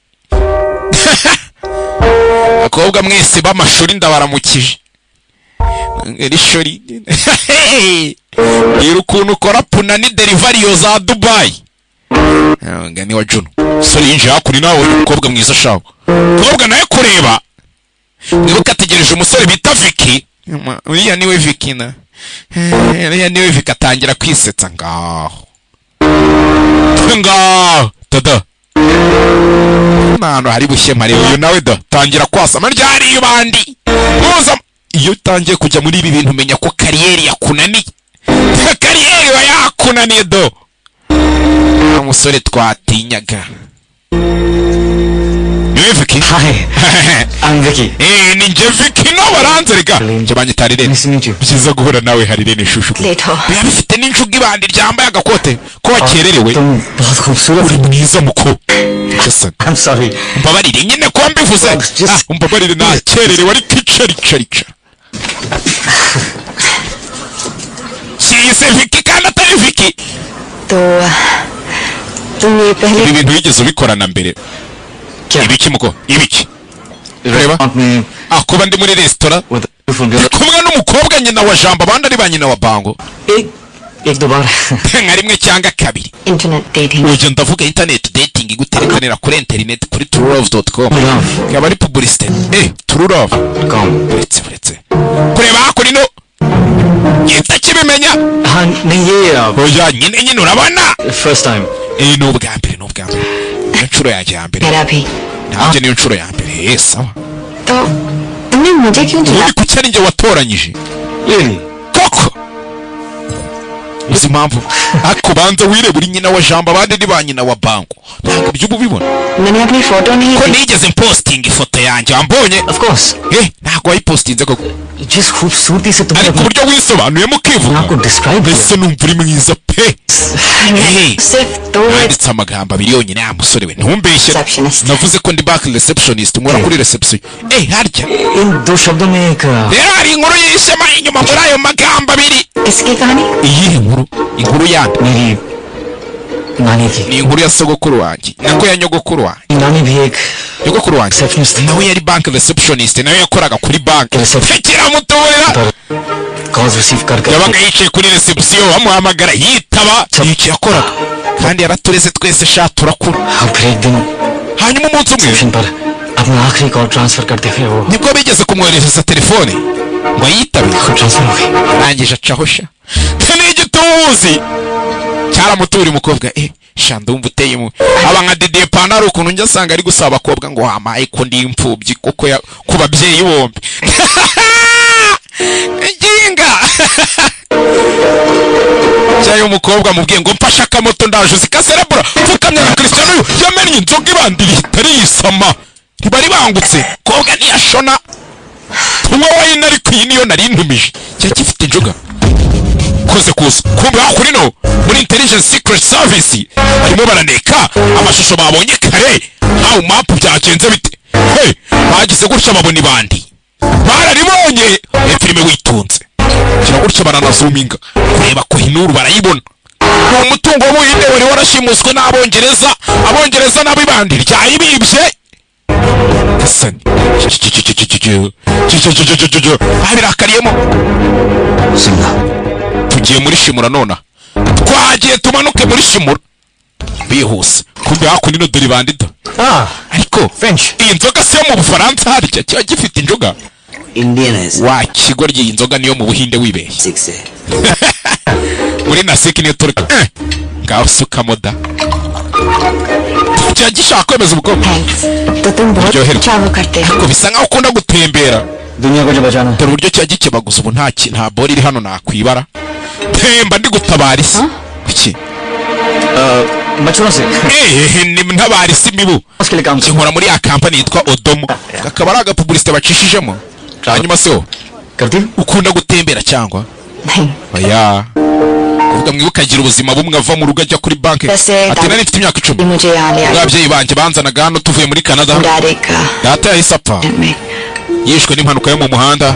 Akobwa mwese b'amashuri ndabaramukije. Iri shori iri ukuntu ukora punani delivery za Dubai. Ngani wa Juno sori yinjiye hakuri nawe umukobwa mwiza shawe. Umukobwa nawe kureba nibuka ategereje umusore bita Vicky. Uriya niwe Vicky na uriya niwe Vicky atangira kwisetsa ngaho tada nano hari bushye mare uyu nawe da tangira kwasa maryari yubandi muza iyo utangiye kujya muri ibi bintu menya ko kariyeri yakunaniye. Kariyeri wa yakunaniye do umusore twatinyaga. Niwe Vicky? Hi, I'm Vicky. Ni nje Vicky no baranzerega cyabanye tarire biziza guhura nawe harire ni shushu biya bifite n'injuga ibandi ryambaye agakote ko wakererewe uri mwiza muko. I'm sorry. Mbabarire nyine ko mbivuze mbabarire nakererewe ari kicarica. Si Vicky kandi atari Vicky तो तुम ये पहले ibi bintu bigeze ubikorana mbere. Ibiki muko ibiki reba kuba ndi muri restaurant kumwe n'umukobwa nyina wa Jambo abandi ari ba nyina wa Bango एक दो बार nka rimwe cyangwa kabiri. Internet dating uje ndavuga internet dating iguterekanira kuri internet kuri truelove.com yaba ari publicité truelove.com uretse kureba hakuri no yita kibimenya हाँ नहीं ये oya nyine urabona first time no bwa mbere inshuro yanjye ya mbere मेरा भी nanjye niyo nshuro ya mbere sawa. तो तुमने मुझे क्यों चुना uri kuki ari njye watoranyije really koko uzi impamvu akubanza wireba uri nyina wa Jambo abandi ni ba nyina wa Bango ntabwo ibyo ubibona. मैंने अपनी फोटो नहीं ko nigeze posting ifoto yanjye wambonye of course ntabwo wayipostinze koko जिस खूबसूरती से तुमने ariko uburyo wisobanuyemo kivuga आपको describe ese numva uri mwiza pe. सिर्फ दो yanditse amagambo abiri yonyine ya musore we ntumbeshye navuze ko ndi back receptionist nkora kuri reception harya इन दो शब्दों में एक rero hari inkuru yishema inyuma muri ayo magambo abiri. किसकी कहानी iyihe inkuru yandi मेरी नानी की ni inkuru ya sogokuru wanjye nako ya nyogokuru wanjye. नानी भी एक nyogokuru wanjye receptionist nawe yari bank receptionist nawe yakoraga kuri bank kiramutorera calls receive कर yabaga yicaye kuri reception bamuhamagara yitaba yicaye yakoraga kandi yaratureze twese sha turakura. फिर एक दिन hanyuma umunsi umwe reception पर अपना आखिरी call transfer करते हुए वो nibwo bigeze kumwohereza telefone ngo yitabe transfer हो गई arangije acaho sha n'igituzi cyaramuturi umukobwa sha ndumva uteye mu aba nka Didier Panaro ukuntu njya asanga ari gusaba abakobwa ngo hamaye ko ndi impfubyi kuko ku babyeyi bombi inginga cyayo umukobwa mubwiye ngo mfashe akamoto ndaje zikaserebura pfukamye na Cristiano yamennye inzoga ibandiri itari yisama ntibari bangutse koga ntiyashona tunywa wayine ariko iyi niyo nari ntumije cya gifite injoga koze kuza kumbe hakuri no muri intelligence secret service barimo baraneka amashusho babonye kare how map byagenze bite bagize gutya babona ibandi bararibonye filime witunze kira gutya baranazuminga kureba ko hinuru barayibona umutungo w'ubuhinde wari warashimuswe n'abongereza n'abibandi ryayibibye kasani babirakariyemo सिंगा tugiye muri Shimura nona twagiye tumanuke muri Shimura bihuse kumbe hakundi no dori bandida ariko French iyi nzoga se mu Bufaransa harya kiba gifite injoga Indian है wa kigo ry'iyi nzoga niyo mu Buhinde wibeshye six है muri nasiki niyo turi ngaho suka moda cya gishaka kwemeza ubukobwa तो तुम बहुत Ryoherwa. अच्छा वो करते हो ariko bisa nkaho ukunda gutembera दुनिया को जो बचाना है dore uburyo cya gikebaguza ubu nta bori iri hano nakwibara temba ndi gutabara isi iki बच्चों से ni ntabara isi mibu उसके लिए काम nkora muri ya kampani yitwa Odomo kakaba ari agapublicité bacishijemo hanyuma se करती हूँ ukunda gutembera cyangwa नहीं oya kuvuga mwibuka agira ubuzima bumwe ava mu rugo ajya kuri banki Ese ati nari mfite imyaka 10 मुझे यहाँ ले आया ababyeyi banjye banzanaga hano tuvuye muri Canada डरे का data yahise apfa में yishwe n'impanuka yo mu muhanda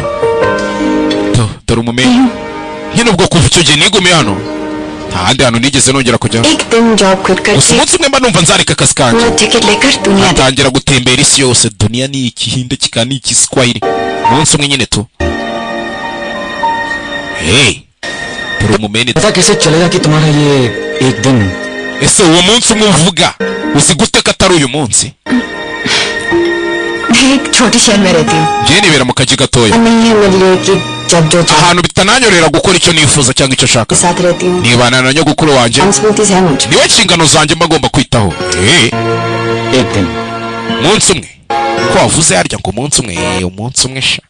dore umumenyi nyine ubwo kuva icyo gihe nigumiye hano ahandi hantu nigeze nongera kujya. एक दिन job quit Gusa करके umunsi umwe mba numva nzareka akazi kanjye वो टिकट लेकर दुनिया देख atangira gutembera isi yose. Dunia ni ikihinde kikani ikiswahili. Umunsi umwe nyine tu. Hey, turi umumene. पता कैसे चलेगा कि तुम्हारा ये एक दिन? Ese uwo munsi umwe uvuga uzi gute ko atari uyu munsi? मैं एक छोटे शहर में रहती हूँ Je nibera mu kaji gatoya नहीं है मेरे लिए कि जब जो चाह ahantu bitananyorera gukora icyo nifuza cyangwa icyo के nshaka. साथ रहती हूँ Nibana na nyogokuru wanjye, responsibilities है मुझे niwe nshingano zanjye mba ngomba kwitaho. एक दिन Umunsi umwe ko wavuze harya ngo umunsi umwe, umunsi umwe sha.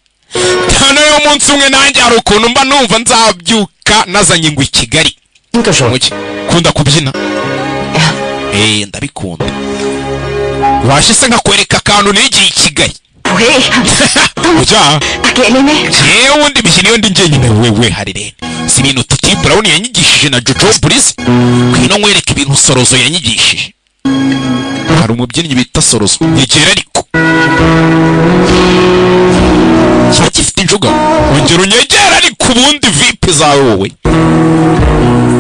Tano yo umunsi umwe nanjye hari ukuntu mba numva nzabyuka nazanye ngo i Kigali. इनका शौक Muki kunda kubyina? Ndabikunda. Washise nkakwereka akantu nigiye i Kigali. Ujya अकेले में yewe undi mishini yo ndi njyenyine wewe hari rene. Si ibintu Titi Brown yanyigishije na Jojo Brice. Kwino nkwereka ibintu Sorozo yanyigishije. Hari umubyinnyi bita Sorozo. Yegera ariko. Cyafite injuga. Ongera unyegera ariko ubundi VIP zawe wowe.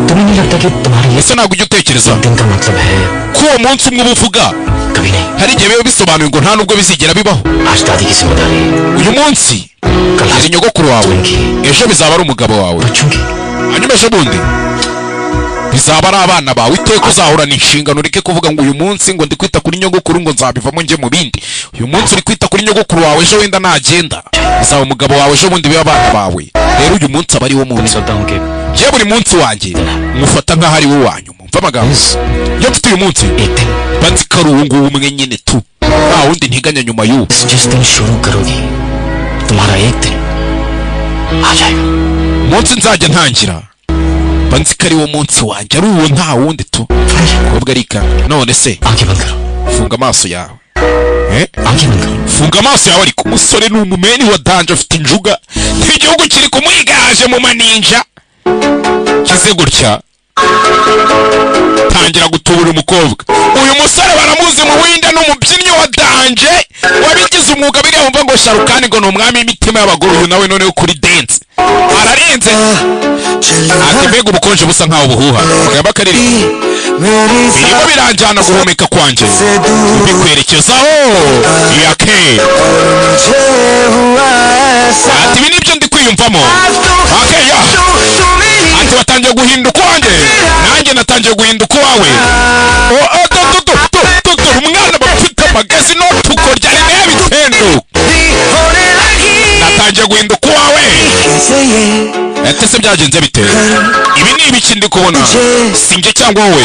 तुम्हें नहीं लगता कि तुम्हारे ये Ese ntabwo ujya utekereza दिन का मतलब है ko uwo munsi umwe uba uvuga कभी नहीं? hari igihe biba bisobanuye ngo nta nubwo bizigera bibaho. आज दादी की जिम्मेदारी Uyu munsi कल yari nyogokuru wawe, ejo bizaba ari umugabo wawe, बच्चों की hanyuma ejo bundi bizaba ari abana bawe. Iteka uzahorana inshingano, ureke kuvuga ngo uyu munsi ngo ndi kwita kuri nyogokuru ngo nzabivamo njye mu bindi. Uyu munsi uri kwita kuri nyogokuru wawe, ejo wenda nagenda bizaba umugabo wawe, ejo bundi biba abana bawe. Rero uyu munsi aba ari wo munsi. सोचता हूँ कि Je buri munsi wanjye mufata nk'aho ari wo wanyu. Mumva amagambo iyo mfite uyu munsi एक दिन banzi ko ari uwo nguwo umwe nyine tu, nta wundi ntiganya nyuma y'uwo. जिस दिन शुरू करोगी तुम्हारा एक दिन आ जाएगा. Umunsi nzajya ntangira banzi ko ari wo munsi wanjye, ari uwo nta wundi tu. Kobwa arika none se आंखें बंद करो. funga amaso yawe. आंखें बंद करो. Funga amaso yawe ariko. Umusore ni umumeni wa danje afite injuga. Igihugu kiri kumwigaje mu maninja. Kize gutya tangira gutubura umukobwa. Uyu musore baramuzi mu Buhinde n'umubyinnyi wa danje wabigize umwuga. Biriya wumva ngo Sharukani ngo ni umwami w'imitima y'abagore. Uyu nawe noneho kuri dance ararenze. Ati mbega ubukonje busa nkaho buhuha. Yaba kariri birimo biranjyana guhumeka kwanjye bikwerekezaho yake. Ati ibi nibyo ndi kwiyumvamo. Akeya ati watangiye guhinduka uwanjye, nanjye natangiye guhinduka uwawe. Umwana bafite amagezi no tukorya rimwe bitendo. Natangiye guhinduka uwawe. Ati se byagenze bite? Ibi ni ibiki ndi kubona? Sinjye cyangwa wowe?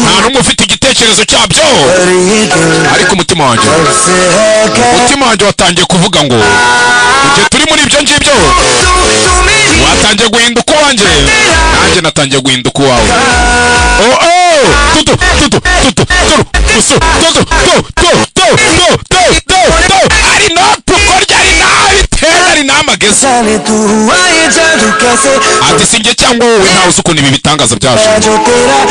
Nta n'umwe ufite igitekerezo cyabyo. Ariko umutima wanjye watangiye kuvuga ngo igihe turi muri ibyo ngibyo watangiye guhinduka uwanjye, nanjye natangiye guhinduka uwawe. Ari no tukorya ari nabi tera ari namagezi. Ati sinjye cyangwa wowe ntawe uzi ukuntu ibi bitangaza byaje.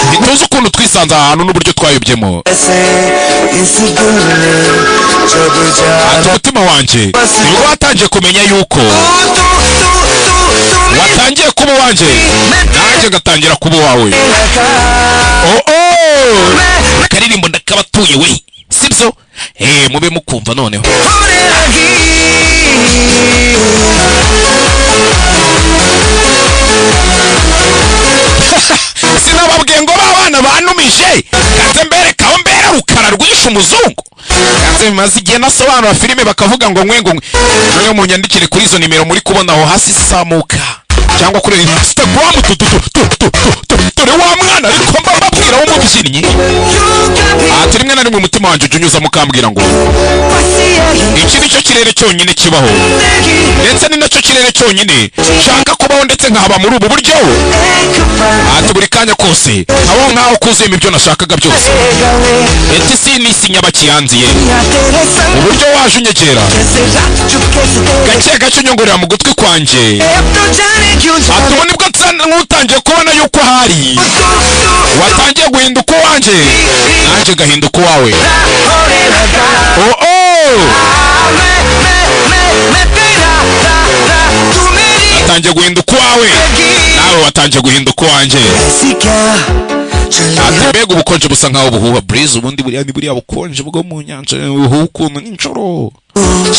Ntituzi ukuntu twisanze ahantu n'uburyo twayobyemo. Ati umutima wanjye niwe watangiye kumenya yuko watangiye kuba uwanjye, nanjye ngatangira kuba uwawe. Akaririmbo ndakabatuye we, sibyo? Mube mukumva noneho. Sinababwiye ngo babana banumije kanze mbere kaho mbere rukara rwishe umuzungu. Kanze bimaze igihe nasobanura filime bakavuga ngo nkwengo none munyandikire kuri izo nimero muri kubona aho hasi samuka cyangwa kuri Instagram. Dore wa mwana ariko mba mbabwira w'umubyinnyi. Turi mwe na rimwe umutima wanjye unyuza mukambwira ngo iki nicyo kirere cyonyine kibaho, ndetse ni nacyo kirere cyonyine nshaka kubaho, ndetse nkahaba muri ubu buryo. Buri kanya kose aho nkaho kuzuyemo ibyo nashakaga byose. Eti sinisinya bakiyanziye uburyo waje unyegera gake gake unyongorera mu gutwi kwanjye. Ubu nibwo nk'utangiye kubona yuko hari watangiye guhinduka uwanjye, nanjye gahinduka uwawe. Natangiye guhinduka uwawe, nawe watangiye guhinduka uwanjye. Ati mbega ubukonje busa nkaho buhuha breeze, ubundi buriya bukonje bwo mu nyanja buhuha ukuntu n'injoro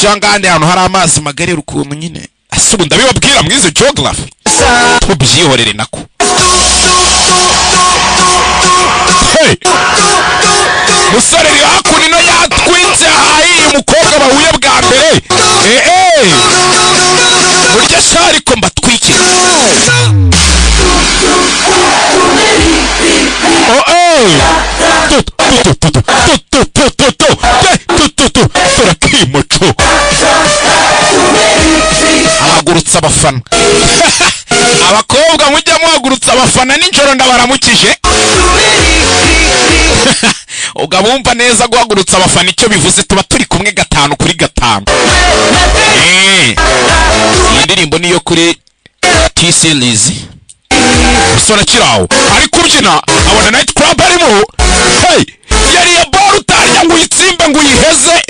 cyangwa ahandi hantu hari amazi magari ukuntu nyine. Ese ubu ndabibabwira mwize geography tubyihorere nako. Hey! Musore ri hakunino yatwitse hayi umukobwa bahuye bwa mbere. Burya shari ko mbatwike. Turakimoco ahagurutsa abafana. Abakobwa mujya muhagurutsa abafana nijoro ndabaramukije. Ugabumva neza guhagurutsa abafana icyo bivuze, tuba turi kumwe 5 kuri 5. Iyi ndirimbo niyo kuri T-Series. Musore kirawo ari kubyina abona night club arimo. Hey, yari ya bar utarya ngo uyitsimbe ngo uyiheze.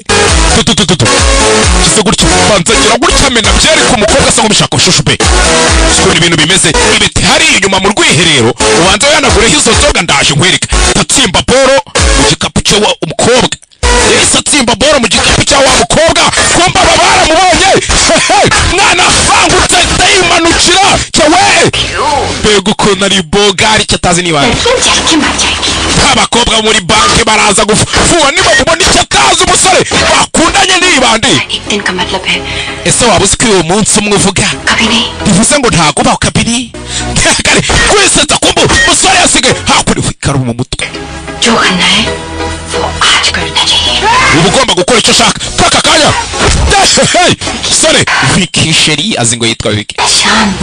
Kise gutya banzagira gutya mena byari ku mukobwa se ngo bishaka shushube. Siko ibintu bimeze ibiti hari inyuma mu rwiherero, ubanza yanagureho izo zoga ndaje nkwereka. Tatsimba boro mu gikapu cyo umukobwa. Satsimba boro mu gikapu cya wa mukobwa, kumba babara mubonye. Mwana fangutse ndayimanukira cyawe. Bego ko nari bogari cyatazi ni bande. Abakobwa muri banki baraza gufuwa niba mubona icyatazi umusore bakundanye ni bande. Ese wabuze ko uwo munsi umwe uvuga bivuze ngo ntago ba kabiri kare kwisetsa kumbu umusore yasigaye hakuri fikara mu mutwe. जो करना है वो आज करना चाहिए. Uba ugomba gukora icyo ushaka kaka kanya. Sore Vicky Sheri azi ngo yitwa Vicky.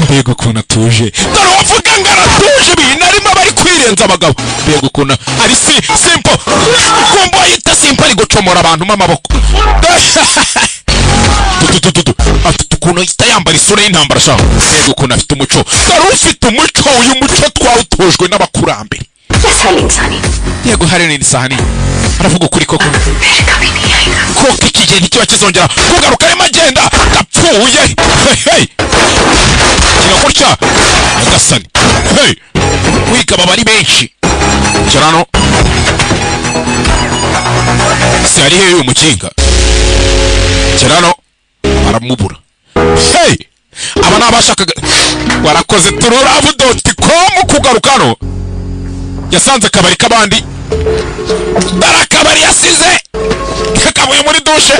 Mbega ukuntu atuje. Dore wavuga ngo aratuje binarimo bari kwirenza abagabo. Mbega ukuntu ari simple. Kumbo yita simple ari gucomora abantu amaboko. Afite ukuntu yita yambara isura y'intambara shaka. Mbega ukuntu afite umuco. Dore ufite umuco, uyu muco twawutojwe n'abakurambere. Yego hari nini sahani aravuga ukuri koko koko ikigeni nicyo kizongera kugaruka arimo agenda gapfuye. Kira gutya agasani wiga baba ari benshi kirano si ari hehe umukinga kirano aramubura. Aba nabashakaga warakoze tururavu.com kugarukano yasanze kabari kabandi barakabari yasize kakabuye muri dushe.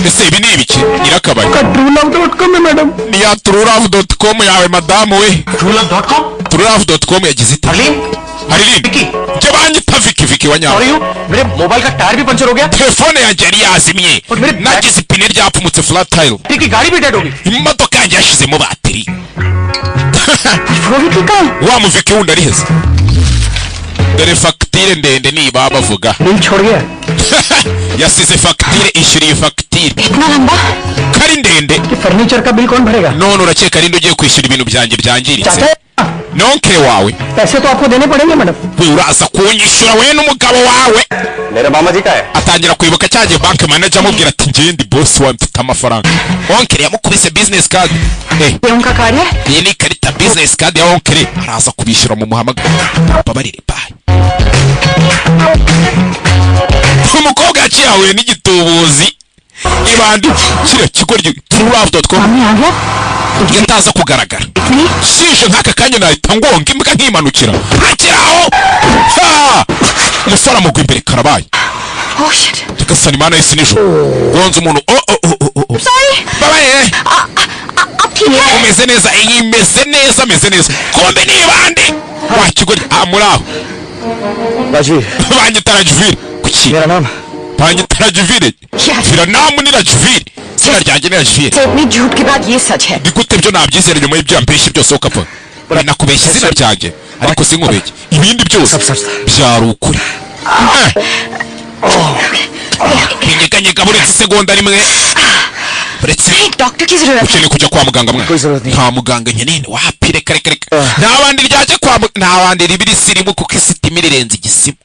Ese ibi ni ibiki irakabari Truelove.com madam ni ya Truelove.com yawe madamu we. Truelove.com yagize ite Harleen je banyita Vicky wanyawe. मेरे मोबाइल का टायर भी पंचर हो गया. Telefone yanjye yari yazimye nagize ipine ryapfumutse flat tire. की गाड़ी भी डेड हो गई. Imodoka yanjye yashizemo bateri. Wa muveke wundi ari heza. Dore fagitire ndende niba bavuga. नहीं छोड़ गया. Yasize fagitire ishyuriye fagitire. इतना लंबा Kari ndende. कि फर्नीचर का बिल कौन भरेगा? None urakeka rinde ugiye kwishyura ibintu byanjye byangiritse. चाचा Nonke wawe. पैसे तो आपको देने पड़ेंगे madam. Uraza kunyishyura we n'umugabo wawe. मेरा मामा जी का है. Atangira kwibuka cyagiye bank manager amubwira ati ngiye ndi boss wa mfite amafaranga. Onke yamukubise business card. ये उनका कार्य है. Iyi ni karita business card ya Onke araza kubishyura mu muhamagaro. Babarire bye. Umukobwa yaciyahuye n'igitubuzi ibandi kira kigoryo Truelove.com yataza kugaragara. Sije nk'aka kanya nahita ngonga imbwa nkimanukira akiraho umusore amugwa imbere karabaye. Oh shit. Tugasana imana y'isi nijoro gonza umuntu Sorry. babaye अब ठीक है. umeze neza iyi meze neza ameze neza kombe ni bande wakigoryo amuraho Rajiv banyita Rajvir kuki मेरा नाम banyita Rajvir vira namu ni Rajvir sina ryanjye ni Rajvir. इतनी झूठ के बाद ये सच है. Bigute byo nabyizera nyuma y'ibyambeshye byose ukapfa nakubeshya izina ryanjye ariko sinkubeshye ibindi byose byari ukuri. Binyeganyega buretse isegonda rimwe buretse doctor की जरूरत है. ukeneye kujya kwa muganga mwe nta muganga nkeneye wapi reka nta bandi ryajya kwa nta bandi ribiri sirimu kuko isitima rirenze igisimo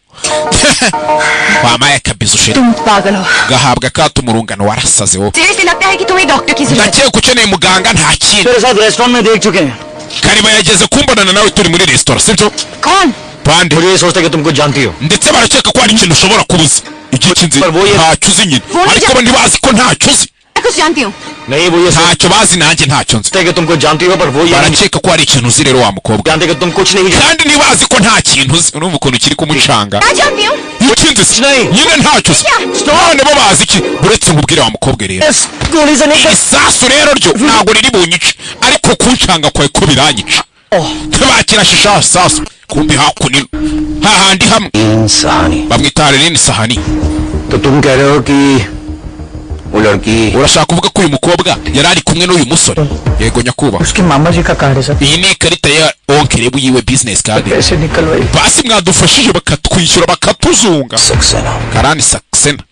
wamaye kabizo sheri तुम पागल हो gahabwa kato murungano warasaze wo seriously लगता है कि तुम्हें डॉक्टर की जरूरत है ndakeka ukeneye muganga nta kintu तेरे साथ रेस्टोरेंट में देख चुके हैं Kariba yageze kumbonana nawe turi muri restaurant sibyo कौन bande और ये सोचते कि तुम कुछ जानती हो ndetse barakeka ko hari ikintu ushobora kubuza igihe nzi ntacyo uzi nyine ariko bo ntibazi ko ntacyo uzi मैं कुछ जानती हूँ नहीं वो ये ntacyo bazi nanjye ntacyo nzi सोचते कि तुम कुछ जानती हो पर वो ये नहीं barakeka ko hari ikintu uzi rero wa mukobwa जानते कि तुम कुछ नहीं जानते kandi ntibazi ko nta kintu uzi urumva ukuntu kiri kumucanga मैं जानती हूँ ikinzi se nyine ntacyo uzi none bo bazi iki uretse ngubwire wa mukobwa rero गोली से नहीं isasu rero ryo ntabwo riri bunyice ariko kuncanga kwawe ko biranyica ntibakira shisha sasu kumbi hakunino hahandi hamwe Sahani bamwita Rini Sahani तो तुम कह रहे हो कि वो लड़की urashaka kuvuga ko uyu mukobwa yari ari kumwe n'uyu musore yego nyakubahwa उसके मामा जी का कार्ड है sir iyi ni ikarita ya onkere yiwe business card पैसे निकलवाई basi mwadufashije bakatwishyura bakatuzunga Saxena karani saksena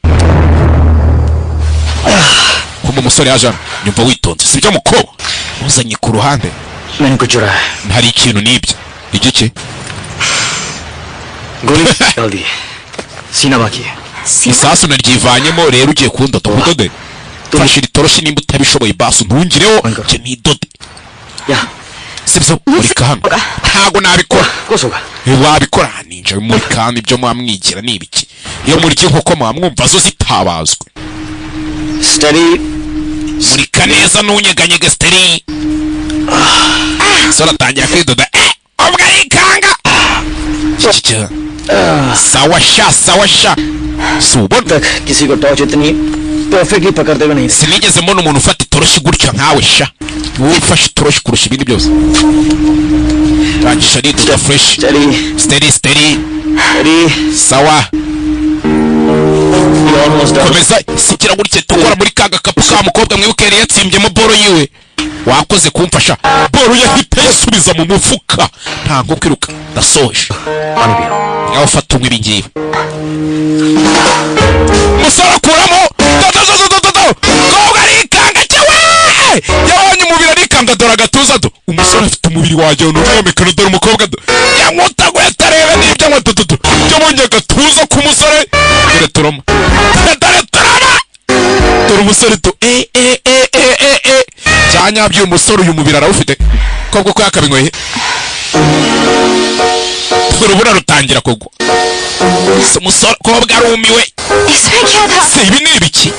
kumbe umusore yaje hano nyumva witonze sibyo mukobwa uzanye ku ruhande मैंने कुछ चुरा है hari ikintu nibyo igice गोली डाल दी सीना बाकी है isasu naryivanyemo rero ugiye kundoda udode fashe itoroshi nimba utabishoboye basu ntungireho nje nidode या sibyo murika hano ntago nabikora कुछ होगा wabikora ninje murika hano ibyo mwamwigira ni ibiki iyo muriki nk'uko mwamwumva zo zitabazwe study murika neza n'unyeganyega steri sora tangira kwidoda ubwo arikanga sawa sha subona तक किसी को टॉर्च इतनी परफेक्टली पकड़ते हुए नहीं sinigeze mbona umuntu ufata itoroshi gutya nkawe sha wowe ufashe itoroshi kurusha ibindi byose tangisha ridoda fresh study steri study sawa almost komeza sikira gutya tukora muri ka gakapu ka mukobwa mwibuke yari yatsimbyemo boro yiwe wakoze kumfasha boro yahita yasubiza mu mufuka ntago kwiruka ndasoje पानी पियो ngaho fata umwe ibingibi musore akuramo koga arikanga cyewe yabonye umubiri arikanga dore agatuza do umusore afite umubiri wagira n'umwomekano dore umukobwa do yankutaguye atarebe n'ibyo nkwetututu byo munye agatuza k'umusore dore turoma dore umusore do cyanyabyo umusore uyu mubiri arawufite kobwo ko yakabinyweye urubura rutangira kugwa umusore kobwa arumiwe इसमें क्या था se ibi ni ibiki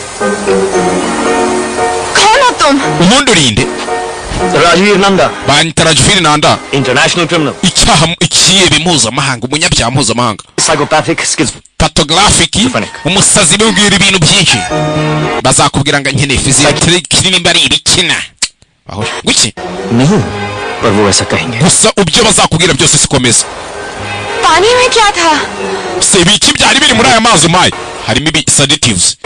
कौन हो तुम ubundi urinde Rajveer Nanda banyita Rajvir Nanda international criminal icyaha ikiyebe mpuzamahanga umunyabyaha mpuzamahanga psychopathic स्किज pathographic umusazi bibwira ibintu byinshi bazakubwira ngo nkeneye physiatry nimba ari ibikina aho guki नहीं पर वो ऐसा कहेंगे gusa ubyo bazakubwira byose sikomeza पानी में क्या था se ibiki byari biri muri aya mazi mayi harimo ibi sedatives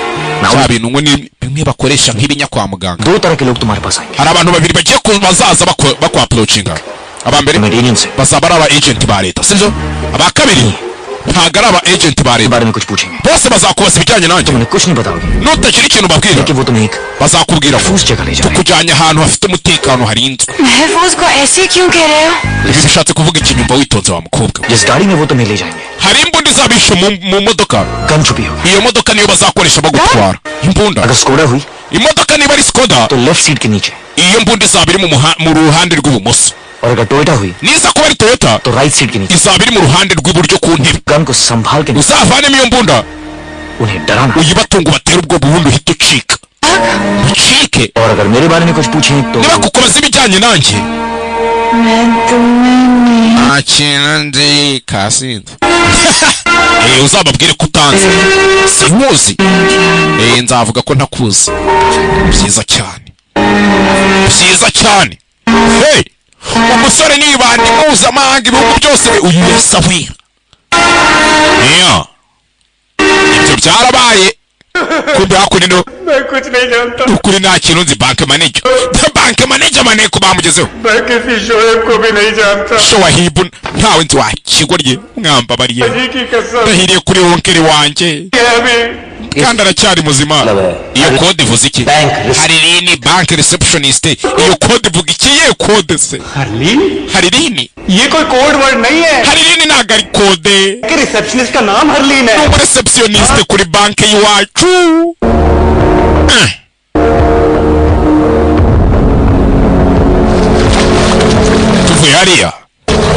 bya bintu ngo ni bimwe bakoresha nk'ibinya kwa muganga दो तरह के लोग तुम्हारे पास आएंगे hari abantu babiri bagiye bazaza bakwa approachinga abambere मेडिनियन से bazaba ari aba agent ba leta sibyo aba kabiri ntago ari aba agent ba के leta बारे में कुछ पूछेंगे bose bazakubaza ibijyanye nanjye तुम उन्हें कुछ नहीं बताओगे nutagira ikintu babwira कि वो तुम्हें एक bazakubwira ko महफूज जगह ले जाएंगे tukujyanye ahantu hafite umutekano harinzwe महफूज को ऐसे क्यों कह रहे हो ibi bishatse kuvuga ikinyumva witonze wa mukobwa जिस गाड़ी में वो तुम्हें ले जाएंगे hari imbunda izabishe mu modoka gun छुपी होगी iyo modoka niyo bazakoresha bagutwara imbunda अगर स्कोडा हुई imodoka niba ari skoda तो लेफ्ट सीट के नीचे iyo mbunda izaba iri mu ruhande rw'ibumoso और अगर टोयोटा हुई niza kuba ari toyota तो राइट सीट के नीचे izaba iri mu ruhande rw'iburyo ku ntebe gun को संभाल के uzavanemo iyo mbunda उन्हें डराना uyibatunga ubatere ubwoba ubundi uhita ucika ucike और अगर मेरे बारे में कुछ पूछें तो niba kukubaza ibijyanye nanjye मैं तुम्हें nta kintu nzi kasinze uzababwire ko utanze sinkuzi nzavuga ko ntakuzi byiza cyane byiza cyane hey umusore nibandi mpuzamahanga ibihugu byose uyu yasawira ibyo byarabaye kumbe hakunino मैं कुछ नहीं जानता ukuri nta kintu nzi bank manager maneko bamugezeho मैं किसी शोएब को भी नहीं जानता sho wahibu ntawe nzi wakigorye mwambabariye जी की कसम ndahiriye kuri wonkeri wanjye है अभी kandi aracyari muzima. Iyo code ivuze iki? Haririni bank receptionist. Iyo code ivuga iki? Ye code se Haririni ये कोई कोड वर्ड नहीं है Haririni ntago ari code कि रिसेप्शनिस्ट का नाम हरलीन है receptionist kuri banki y'iwacu. tuvuye hariya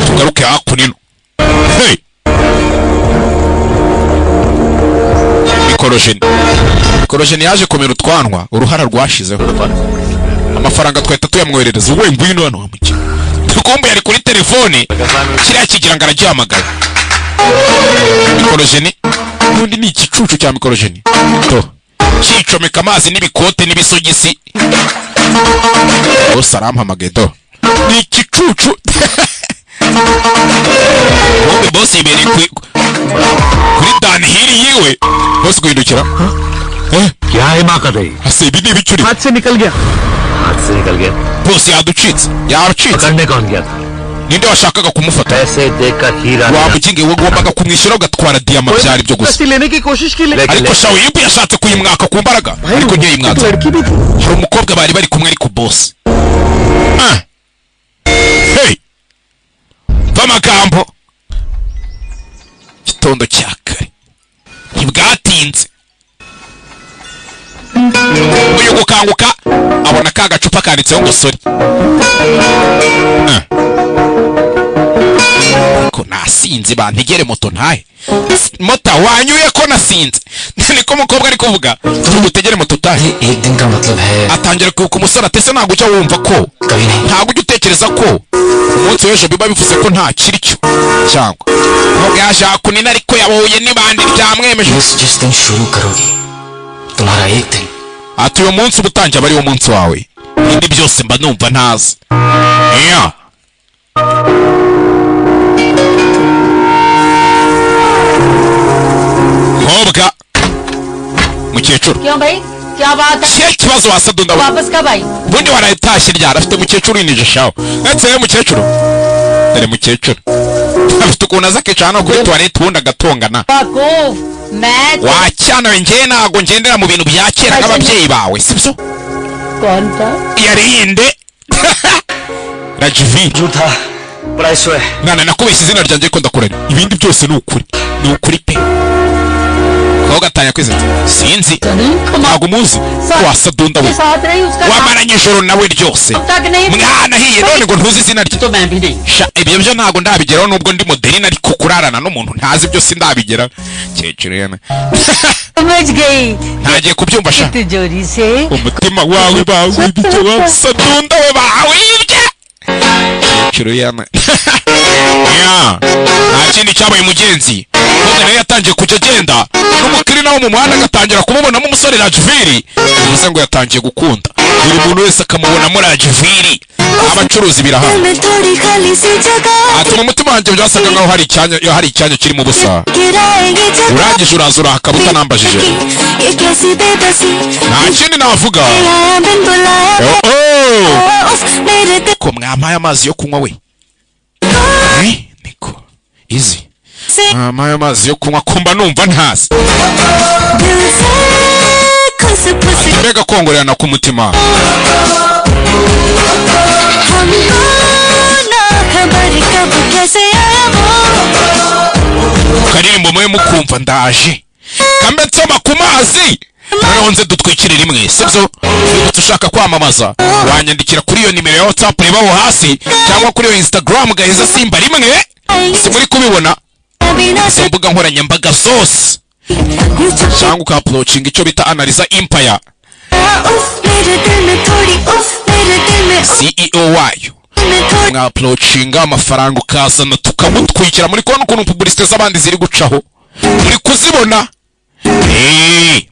tugaruke hakuno. Hey, mikorojeni yaje komera utwanwa uruhara rwashizeho amafaranga twahita tuyamwoherereza. we ngwino hano wamuke tukumbuye ari kuri telefone kiriya kigira ngo aragihamagara. mikorojeni ubundi ni igicucu cya mikorojeni to cyicomeka amazi n'ibikote n'ibisogisi. bose arampamagaye do ni igicucu. wowe bose ibereye kuri danhiri yiwe bose guhindukira. क्या है माँ का दही hase ibi ni ibicuri हाथ से निकल गया bose yaducitse पकड़ने कौन गया था ninde washakaga kumufata? पैसे देकर हीरा wamukinge wagombaga kumwishyura ugatwara diyama byari byo gusa. लेने की कोशिश की ariko shawe yubu yashatse kuyimwaka ku mbaraga ariko ngiye yimwaka. hari umukobwa bari kumwe ariko boss hey bamagambo gitondo cya kare ntibwatinze uyu gukanguka abona ka gacupa kanditseho ngo sori. ko nasinze bantegere moto ntahe mota wanyuye ko nasinze. niko umukobwa ari kuvuga tugutegere moto utahe. एक दिन का मतलब है atangira ku umusore atese ntabwo ujya wumva ko ntabwo ujya utekereza ko umunsi w'ejo biba bivuze ko nta kiri cyo cyangwa ntabwo yashaka kunina ariko yahuye n'ibandi ryamwemeje. जिस दिन शुरू करोगी तुम्हारा एक दिन ati uyu munsi uba utangiye aba ari wo munsi wawe ibindi byose mba numva ntazi. mukobwa mukecuru क्यों भाई क्या बात है kihe kibazo wasadunda वापस कब आई ubundi warayitashye ryara afite mukecuru winije shaho etse mukecuru dore mukecuru afite ukuntu aza akicara hano kuri tuwarete ubundi agatongana. मैं wacyana we njyewe ntabwo ngendera mu bintu bya kera nk'ababyeyi bawe sibyo? कौन था yarinde Rajvi झूठा बड़ा ईश्वर है nana nakubeshye izina ryanjye ko ndakurana ibindi byose ni ukuri pe. ko gatanya kwize sinzi ntabwo umuzi wasadunda we साथ रही उसका wamaranye ijoro nawe ryose mwana hiye none ngo ntuzi izina rye. तो मैं भी नहीं ibyo byo ntabwo ndabigeraho nubwo ndi moderi ariko kurarana n'umuntu ntazi byose ndabigera kecuru yana समझ गई ntagiye kubyumva sha तिजोरी से umutima wawe bawibye wasadunda we bawibye kecuru yana ya nta kindi cyabaye mugenzi none nayo yatangiye kujya agenda n'umukirina wo mu muhanda agatangira kumubonamo umusore Rajviri bivuze ngo yatangiye gukunda buri muntu wese akamubonamo Rajviri. abacuruzi birahari atuma umutima wanjye byasaga nkaho hari icyanya kirimo ubusa. urangije uraza urahakaba utanambajije nta kindi navuga. ko mwampaye amazi yo kunywa we niko izi mwampaye amazi yo kunywa kumba numva ntazi mbega kongorerana ku mutima. karirimbo mwe mukumva ndaje kambe nsoma ku mazi noneho nze dutwikire rimwe sibyo? nibutse ushaka kwamamaza wanyandikira kuri iyo nimero ya WhatsApp rebaho hasi cyangwa kuri iyo Instagram gaheza simba rimwe si muri kubibona izo mbuga nkoranyambaga zose cyangwa ukaapproachinga icyo bita Analyza Empire CEO wayo mwaapproachinga amafaranga ukazana tukamutwikira muri kubona ukuntu publicité z'abandi ziri gucaho muri kuzibona.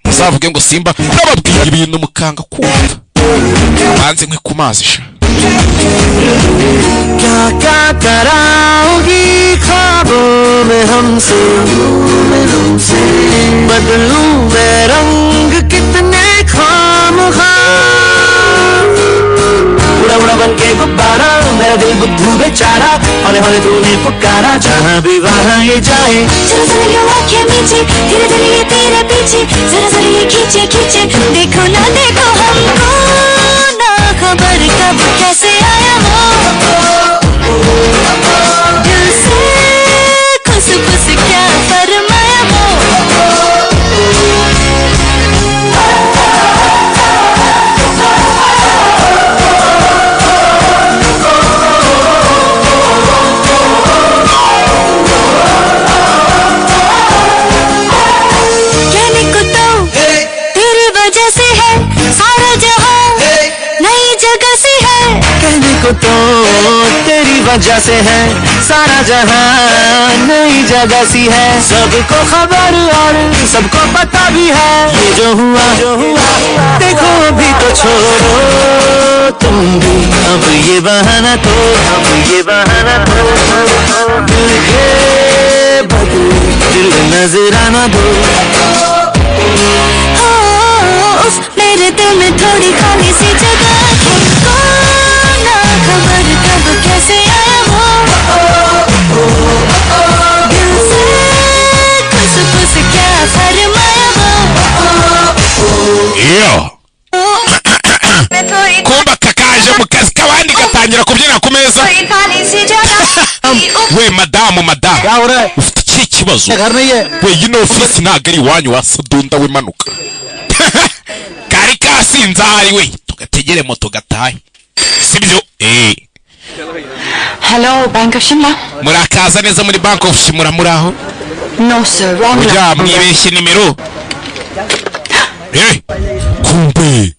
muzavuge ngo simba nababwiye ibintu mukanga kumva banze nkwe ku mazi sha. क्या कराओगी ख्वाबों में हमसे बदलूं मैं रंग कितने खामखा उड़ा उड़ा बन के गुब्बारा मेरा दिल बुद्धू बेचारा हौले हौले तूने पुकारा जहाँ भी वहाँ ये जाए जरा जरा ये आँखें मीचे धीरे धीरे ये तेरे पीछे जरा जरा ये खींचे खींचे देखो ना देखो हमको ना खबर कब कैसे आया वो दिल से खुश खुश क्या फरमाया वो को तो तेरी वजह से है सारा जहां नई जगह सी है सबको खबर और सबको पता भी है ये जो हुआ देखो अभी तो छोड़ो तुम भी अब ये बहाना तो दिल के बदले दिल नजराना दो मेरे दिल में थोड़ी खाली सी जगह तुमको ना खबर कब कैसे आया वो दिल से खुश खुश क्या फरमाया वो kumba kakaje mu kazi kabandi gatangira kubyina ku meza खाली सी जगह we madamu ufite iki kibazo we yino ofisi ntabwo ari iwanyu wasadunda wimanuka kari kasinze ahari we tugategere moto gatahe sibyo hello Bank of Shimla murakaza neza muri Bank of Shimura muraho no sir wrong ujya mwibeshye nimero kumbe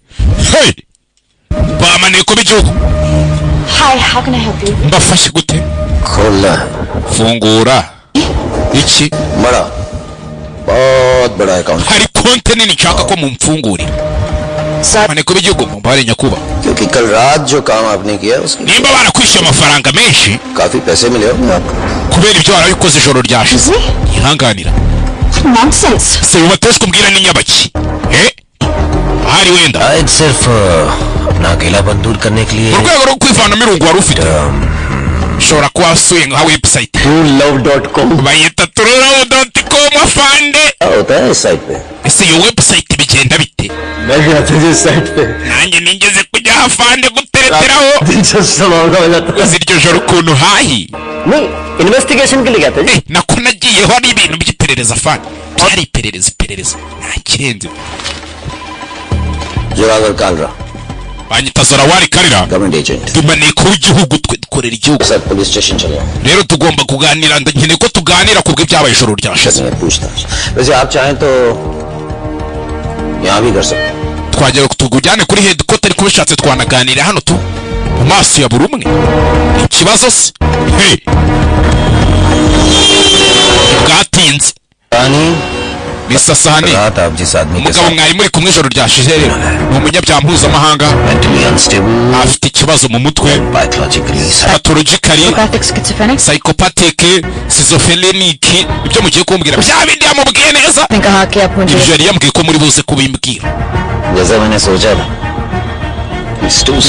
bamaniye kuba igihugu hi how can I help you mbafashe gute खोलना है fungura iki बड़ा बहुत बड़ा account hari konte nini nshaka ko mumfungurira bamaniye kuba igihugu mumbare nyakuba क्योंकि कल रात जो काम आपने किया उसके nimba barakwishyuye amafaranga menshi काफी पैसे मिले होंगे आपको kubera ibyo warabikoze ijoro ryashize ihanganira nonsense se ubateshwe umbwira n'inyabaki ahari wenda सिर्फ अपना अकेलापन दूर करने के लिए mu rwego rwo kwivanamo irungu wari ufite ushobora kuba wasuye nka website truelove.com bayita truelove.com afande होता है इस साइट पे ese iyo website bigenda bite मैं गया था जिस साइट पे nanjye nigeze kujya afande gutereteraho दिलचस्प समारोह हो जाता uzi iryo joro ukuntu hahi नहीं इन्वेस्टिगेशन के लिए गया था जी nako nagiyeho ari ibintu by'iperereza afande byari iperereza nta kirenze Zorawar Kalra banyita Zorawari Karira government agent tumaniye kuba igihugu twe dukorera igihugu sir police station चले rero tugomba kuganira nkeneye ko tuganira ku bw'ibyabaye ijoro ryashize मैं पूछताछ वैसे आप चाहें तो यहाँ भी कर सकते twagera tugujyane kuri headquarter ariko bishatse twanaganira hano tu mu maso ya buri umwe ikibazo se bwatinze Mr. Sahani रात आप जिस आदमी के umugabo mwari muri kumwe ijoro ryashize rero ni umunyabyaha mpuzamahanga mentally unstable afite ikibazo mu mutwe pathologically pathologically schizophrenic psychopathic schizophrenic ibyo mugiye kumbwira bya bindi yamubwiye neza ने कहा कि आप मुझे ibyo yari yambwiye ko muri buze kubimbwira जैसा मैंने सोचा था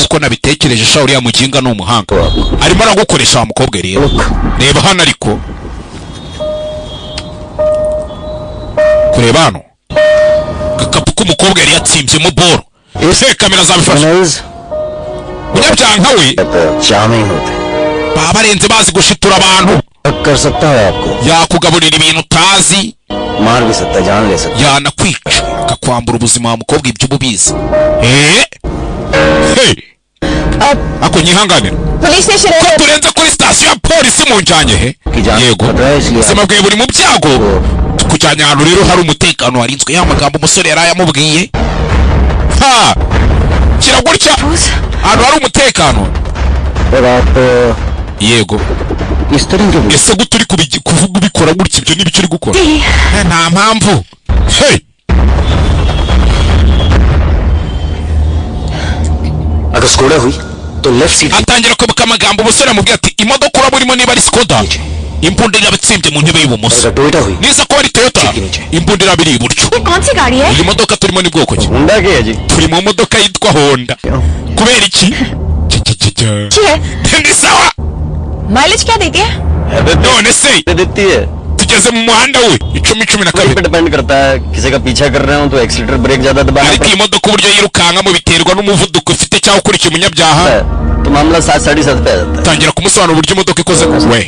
uko nabitekereje sha uriya muginga ni umuhanga arimo aragukoresha wa mukobwa rero reba hano ariko kureba hano gakapu k'umukobwa yari yatsimbyemo boro ese kamera zabifasha munyabyanka we charming होते baba barenze bazi gushitura abantu कर सकता है आपको yakugaburira ibintu utazi मार भी सकता है जान ले सकता yanakwica akakwambura ubuzima wa mukobwa ibyo ububizi ako nyihanganira police ने ko turenze kuri sitasiyo ya polisi munjanye yego ubuzima bwawe buri mu byago tukujyanye ahantu rero hari umutekano warinzwe ya magambo umusore yari ayamubwiye kira gutya ahantu hari umutekano yego ese gute uri kuvuga ubikora gutya ibyo n'ibyo uri gukora nta mpamvu अगर स्कोडा हुई तो left seat atangira kwibuka amagambo umusore amubwira ati imodoka uraba urimo niba ari Skoda imbunda irabatsimbye mu ntebe y'ibumoso अगर टोयोटा हुई niza ko ari Toyota imbunda irabiri iburyo ये कौन सी गाड़ी है iyi modoka turimo ni bwoko ki Honda की है जी turi mu modoka yitwa Honda kubera iki अच्छी है। Ndi sawa. माइलेज क्या देती है? None se देती है tugeze mu muhanda we 10-12 पे डिपेंड करता है किसी का पीछा कर रहे हो तो एक्सीलेटर ब्रेक ज्यादा दबाना ariko iyi modoka uburyo yirukankamo biterwa n'umuvuduko ifite cyangwa ukurikiye umunyabyaha पड़ता है तो मामला 7-7.5 पे आ जाता है tangira kumusobanura uburyo imodoka ikoze we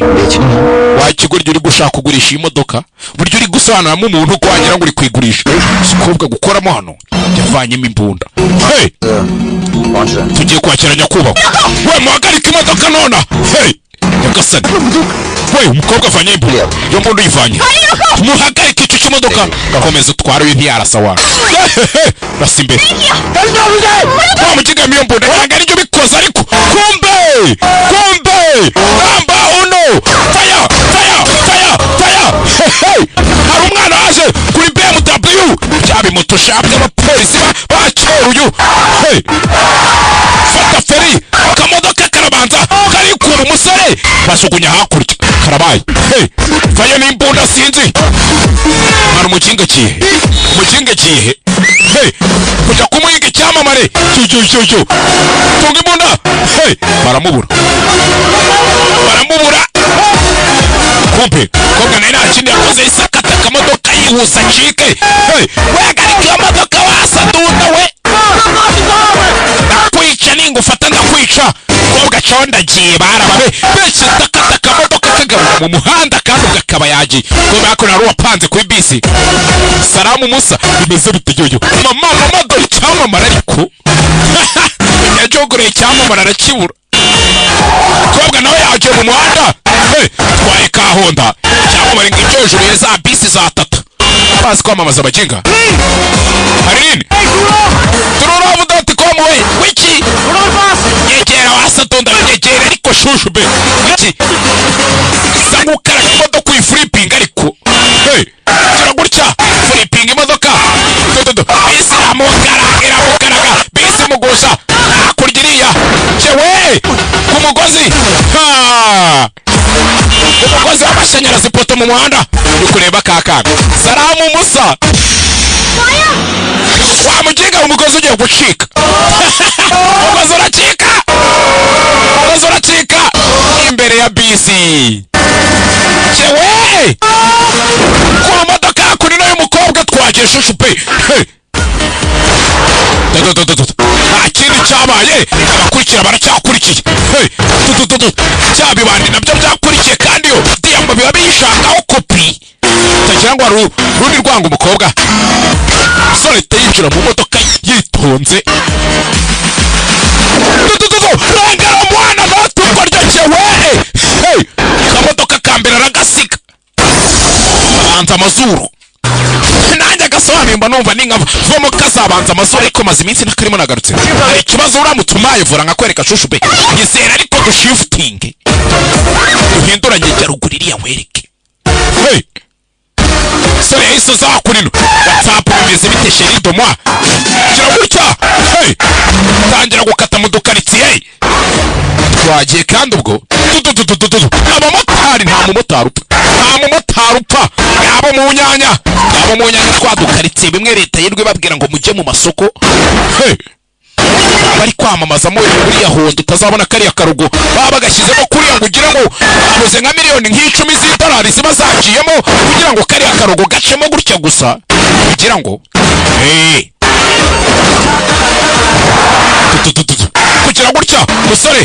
wakigurya uri gushaka kugurisha iyi modoka buryo uri gusobanuramo umuntu ko wagira ngo uri kwigurisha sikobwa gukoramo hano yavanyemo imbunda hey पहुंच रहा है tugiye kwakira nyakubahwa we muhagarike imodoka nona hey nyagasani we umukobwa avanye imbunda iyo mbunda uyivanye muhagarike icyo cy'imodoka komeza utware uyu ntiyarasa wawe rasa imbere wa mukigamiye iyo mbunda ntabwo aribyo bikoze ariko kumbe namba uno faya hey hari umwana waje kuri BMW byabimoto shabwe abapolisi bakeruye hey fata feri akamodoka karabanza karikura umusore basugunya hakurya karabaye hey faya n'imbunda sinzi hari umukinga kihe hey kujya kumuhiga icyamamare cyo tunga imbunda hey baramubura kumpe kobwa nayo ntakindi yakoze isakata akamodoka yihuse acike hey wehagarika iyo modoka wasadunda we ndakwica ningufata ndakwica kobwa caho ndagiye barababe benshi ndakata akamodoka kagaruka mu muhanda kandi ugakaba yagiye kubera ko nari wapanze kuri bisi Salamu Musa bimeze biteyoyo mama dore icyamamara ariko yajogoreye icyamamara arakibura kobwa nawe yagiye mu muhanda twaye ka Honda cyamamara ngicyo hejuru ya za bisi za tata bazi kwamamaza abagenga hari nini tururavu.com we wiki nyegera wasadonda nyegera ariko shushu be wiki sangukara imodoka uyiflipping ariko hey kira gutya flipping imodoka bisi iramugaraga bisi mugusha hakurya iriya cewe ku mugozi umugozi w'amashanyarazi poto mu muhanda uri kureba kakanga Salamu Musa wamuginga umugozi ugiye gucika umugozi uracika imbere ya bisi cewe ku modoka kuri nayo umukobwa twagiye shushu pe nta kindi cyabaye abakurikira baracyakurikiye cyabibandi nabyo byakurikiye kandi yo diyamba biba biyishakaho kopi utagira ngo rundi rwanga umukobwa sore yinjira mu modoka yitonze rangara mwana natubwo ryakewe hey kamodoka kambere aragasiga banza amazuru nanjye agasobanuye mba numva n'inkava vamo kazabanza amazuru ariko maze iminsi ntakarimo nagarutse hari ikibazo uramutse umayivura nkakwereka shushu be nyizera ariko dushifutinge duhinduranye jya ruguru iriya nkwereke hey sore yahise zakurino WhatsApp bimeze bite sheri domwa kira gutya hey tangira gukata mu dukaritsiye twagiye kandi ubwo abamotari nta mumotari upfa yabo mu nyanya twadukaritsiye bimwe leta yirwe babwira ngo mujye mu masoko hey bari kwamamazamo buriya Honda utazabona kariya karugo baba bagashyizemo kuriya ngo ugire ngo abuze nka miliyoni nk'icumi z'idolari ziba zaciyemo kugira ngo kariya karugo gacemo gutya gusa kugira ngo kugira gutya musore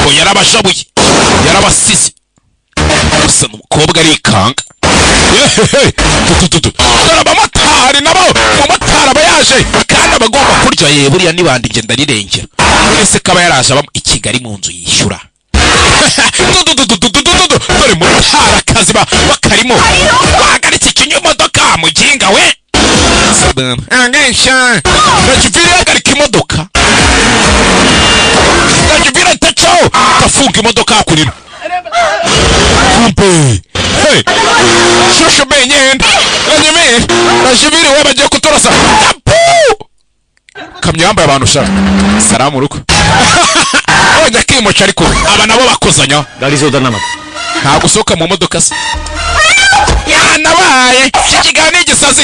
ngo yarabashabuye yarabasize gusa n'umukobwa arikanga dore abamotari nabo umumotari aba yaje kandi abagomba kurya buriya nibandi ngenda rirengera wese kaba yaraje aba i Kigali mu nzu yishyura dore motari akazi bakarimo wahagaritse ikinyomodoka muginga we najuvire yagarika imodoka najuvire taco tafunga imodoka hakurino kumpe hey shusho benyenda nanyeme najuvire we bagiye kuturasa kamyo yambaye abantu shaka Salamu ruko oya kimocha ariko aba nabo bakozanya गाड़ी से उतरना मत nta gusoka mu modoka se yanabaye iki kiganiro ni igisazi.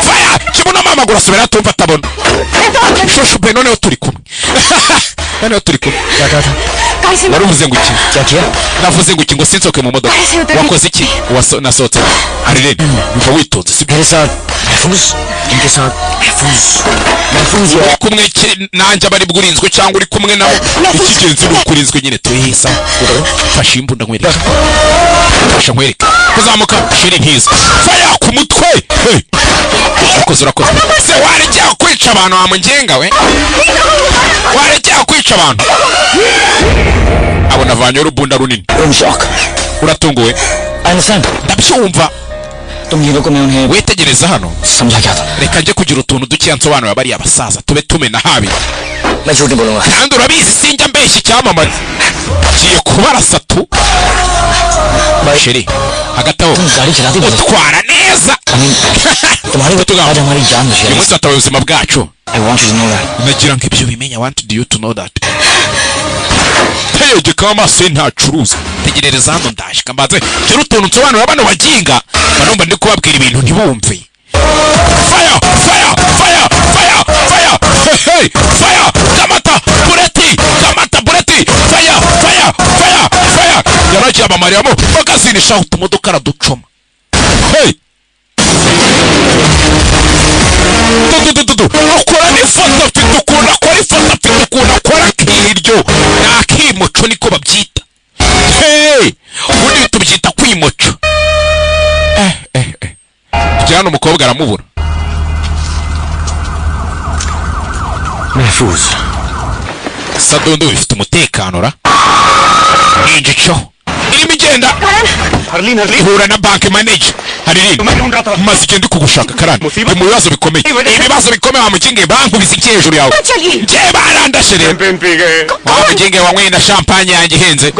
Fire kibuno mama gurasubira atumva atabona shosho pe noneho turi kumwe. Noneho turi kumwe. Waruvuze ngo iki? Cyakiya navuze ngo iki ngo sinsoke mu modoka. Wakoze iki? Nasohotse Harirene umva witonze si मेरे साथ महफूज इनके साथ महफूज uri kumwe nanjye abari bwurinzwe cyangwa uri kumwe nabo ikigenzi ni ukurinzwe nyine tuhisa. Fasha imbunda nkwereka. Fasha nkwereka kuzamuka shiri nkiza fire ku mutwe. Urakoze se warekeye kwica abantu wamungenga we. Warekeye kwica abantu abona vanyo rubunda runini. Uratunguwe? Ndabyumva. Witegereza hano reka njye kugira utuntu duke nsobanura bari abasaza tube tumena habi. Kandi urabizi sinjya mbeshya icyamamare kiye kubarasa tu. Sheri hagataho utwara neza. Uyu munsi watawe ubuzima bwacu. Nagira ngo ibyo bimenya. I want you to know that. Teye gikama amaso ye ntacuruza. Tegerereza hano ndaje kambaze kera utuntu nsobanura bano baginga banomba ndi kubabwira ibintu ntibumve. Fire kamata bureti fire yaragiye abamariamo bagazinisha utumodoka araducoma. Ukora n'ifoto mfite ukuntu akora ifoto mfite ukuntu akora kiryo nakimuco niko babyita. Ubundi tubyita kwimuco. Jyana umukobwa aramubura. महफूज Sadondo ifite umutekano ra. Injico irimo igenda. Harleen ihura na bank manager Harirene maze igenda kugushaka karani mu bibazo bikomeye. Ibibazo bikomeye wamukinge banki biziki hejuru yawe. Je barandashere wamukinge wanyweye na champagne yanjye ihenze.